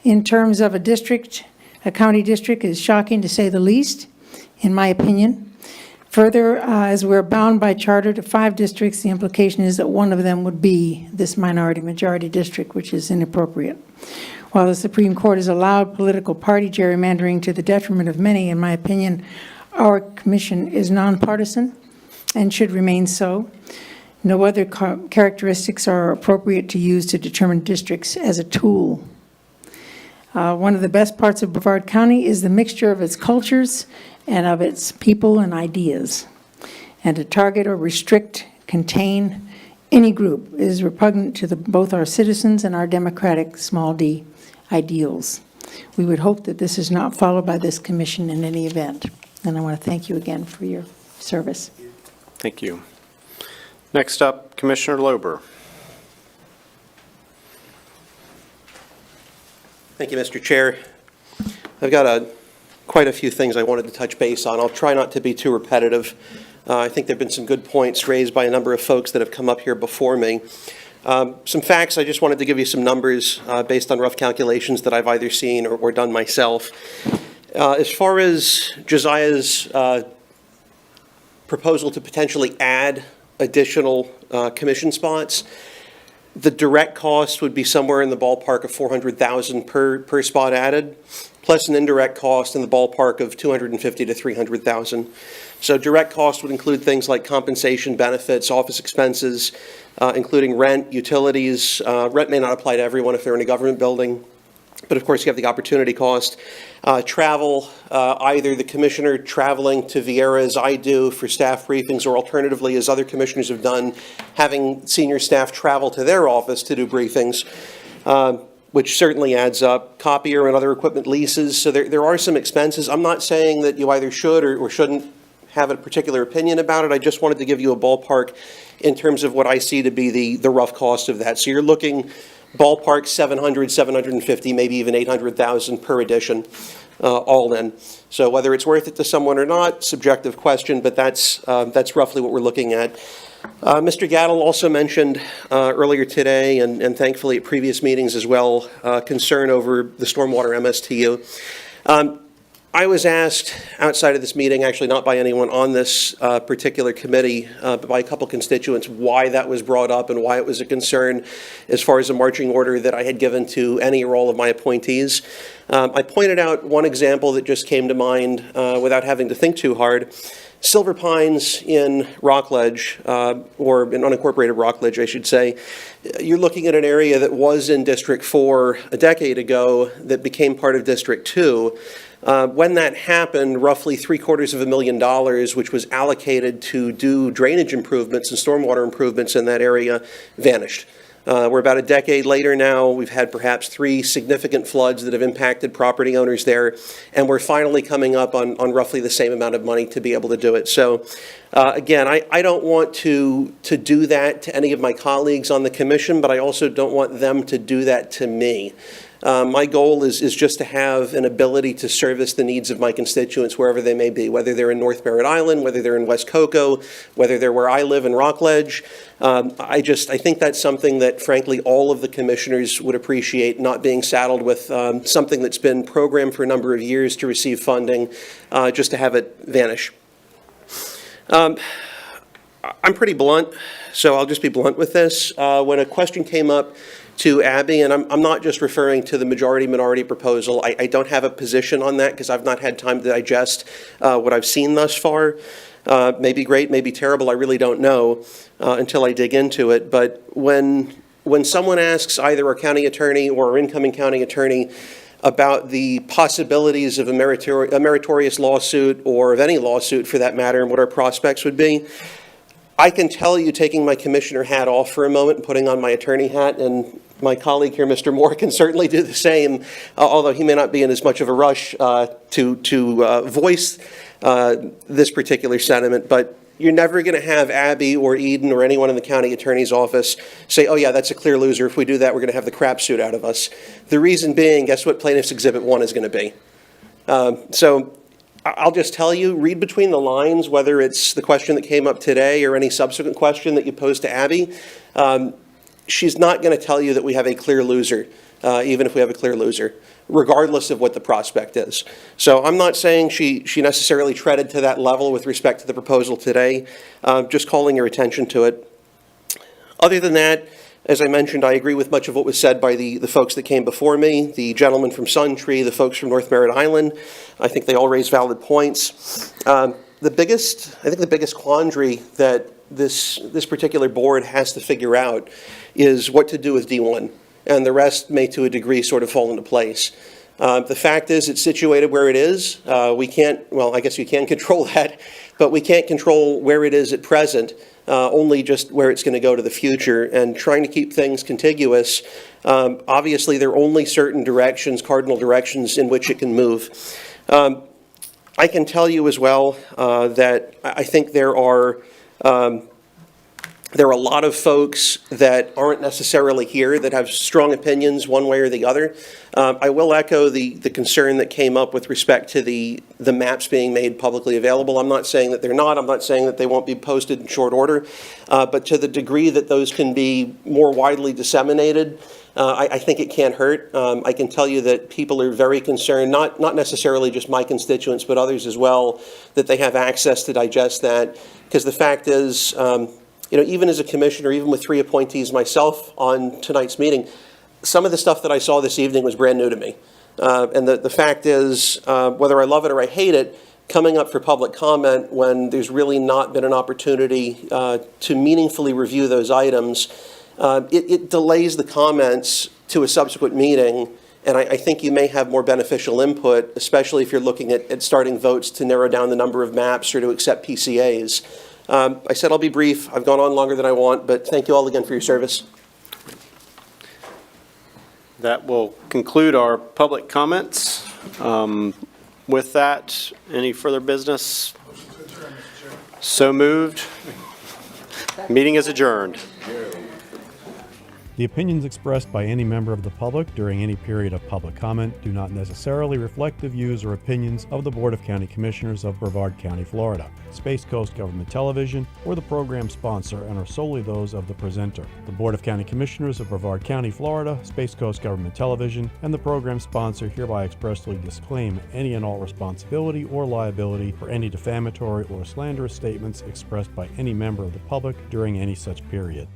in terms of a district, a county district, is shocking to say the least, in my opinion. Further, as we're bound by charter to 5 districts, the implication is that one of them would be this minority-majority district, which is inappropriate. While the Supreme Court has allowed political party gerrymandering to the detriment of many, in my opinion, our commission is nonpartisan and should remain so. No other characteristics are appropriate to use to determine districts as a tool. One of the best parts of Brevard County is the mixture of its cultures and of its people and ideas. And to target or restrict, contain any group is repugnant to both our citizens and our democratic, small d, ideals. We would hope that this is not followed by this commission in any event. And I want to thank you again for your service. Thank you. Next up, Commissioner Lober. Thank you, Mr. Chair. I've got quite a few things I wanted to touch base on. I'll try not to be too repetitive. I think there have been some good points raised by a number of folks that have come up here before me. Some facts, I just wanted to give you some numbers based on rough calculations that I've either seen or done myself. As far as Josiah's proposal to potentially add additional commission spots, the direct cost would be somewhere in the ballpark of $400,000 per spot added, plus an indirect cost in the ballpark of $250,000 to $300,000. So direct cost would include things like compensation, benefits, office expenses, including rent, utilities. Rent may not apply to everyone if they're in a government building, but of course you have the opportunity cost. Travel, either the commissioner traveling to Viera as I do for staff briefings, or alternatively, as other commissioners have done, having senior staff travel to their office to do briefings, which certainly adds up. Copier and other equipment leases. So there are some expenses. I'm not saying that you either should or shouldn't have a particular opinion about it. I just wanted to give you a ballpark in terms of what I see to be the rough cost of that. So you're looking ballpark 700, 750, maybe even 800,000 per edition, all in. So whether it's worth it to someone or not, subjective question, but that's roughly what we're looking at. Mr. Gattel also mentioned earlier today, and thankfully at previous meetings as well, concern over the stormwater MSTU. I was asked outside of this meeting, actually not by anyone on this particular committee, but by a couple constituents, why that was brought up and why it was a concern as far as a marching order that I had given to any or all of my appointees. I pointed out one example that just came to mind without having to think too hard. Silver Pines in Rockledge, or in unincorporated Rockledge, I should say, you're looking at an area that was in District 4 a decade ago that became part of District 2. When that happened, roughly $750,000, which was allocated to do drainage improvements and stormwater improvements in that area, vanished. We're about a decade later now. We've had perhaps 3 significant floods that have impacted property owners there, and we're finally coming up on roughly the same amount of money to be able to do it. So again, I don't want to do that to any of my colleagues on the commission, but I also don't want them to do that to me. My goal is just to have an ability to service the needs of my constituents wherever they may be, whether they're in North Merritt Island, whether they're in West Cocoa, whether they're where I live in Rockledge. I think that's something that, frankly, all of the commissioners would appreciate, not being saddled with something that's been programmed for a number of years to receive funding, just to have it vanish. I'm pretty blunt, so I'll just be blunt with this. When a question came up to Abby, and I'm not just referring to the majority-minority proposal. I don't have a position on that because I've not had time to digest what I've seen thus far. Maybe great, maybe terrible, I really don't know until I dig into it. But when someone asks either our county attorney or our incoming county attorney about the possibilities of a meritorious lawsuit, or of any lawsuit for that matter, and what our prospects would be, I can tell you, taking my commissioner hat off for a moment and putting on my attorney hat, and my colleague here, Mr. Moore, can certainly do the same, although he may not be in as much of a rush to voice this particular sentiment, but you're never going to have Abby or Eden or anyone in the county attorney's office say, oh yeah, that's a clear loser. If we do that, we're going to have the crap suit out of us. The reason being, guess what Plaintiff's Exhibit 1 is going to be? So I'll just tell you, read between the lines, whether it's the question that came up today or any subsequent question that you posed to Abby. She's not going to tell you that we have a clear loser, even if we have a clear loser, regardless of what the prospect is. So I'm not saying she necessarily treaded to that level with respect to the proposal today, just calling your attention to it. Other than that, as I mentioned, I agree with much of what was said by the folks that came before me, the gentleman from Sun Tree, the folks from North Merritt Island. I think they all raised valid points. I think the biggest quandary that this particular board has to figure out is what to do with D1, and the rest may to a degree sort of fall into place. The fact is, it's situated where it is. We can't, well, I guess you can control that, but we can't control where it is at present, only just where it's going to go to the future, and trying to keep things contiguous. Obviously, there are only certain directions, cardinal directions, in which it can move. I can tell you as well that I think there are There are a lot of folks that aren't necessarily here that have strong opinions one way or the other. I will echo the concern that came up with respect to the maps being made publicly available. I'm not saying that they're not. I'm not saying that they won't be posted in short order. But to the degree that those can be more widely disseminated, I think it can't hurt. I can tell you that people are very concerned, not necessarily just my constituents, but others as well, that they have access to digest that. Because the fact is, even as a commissioner, even with 3 appointees myself on tonight's meeting, some of the stuff that I saw this evening was brand new to me. And the fact is, whether I love it or I hate it, coming up for public comment when there's really not been an opportunity to meaningfully review those items, it delays the comments to a subsequent meeting. And I think you may have more beneficial input, especially if you're looking at starting votes to narrow down the number of maps or to accept PCAs. I said I'll be brief. I've gone on longer than I want, but thank you all again for your service. That will conclude our public comments. With that, any further business? So moved. Meeting is adjourned. The opinions expressed by any member of the public during any period of public comment do not necessarily reflect the views or opinions of the Board of County Commissioners of Brevard County, Florida, Space Coast Government Television, or the program sponsor, and are solely those of the presenter. The Board of County Commissioners of Brevard County, Florida, Space Coast Government Television, and the program sponsor hereby expressly disclaim any and all responsibility or liability for any defamatory or slanderous statements expressed by any member of the public during any such period.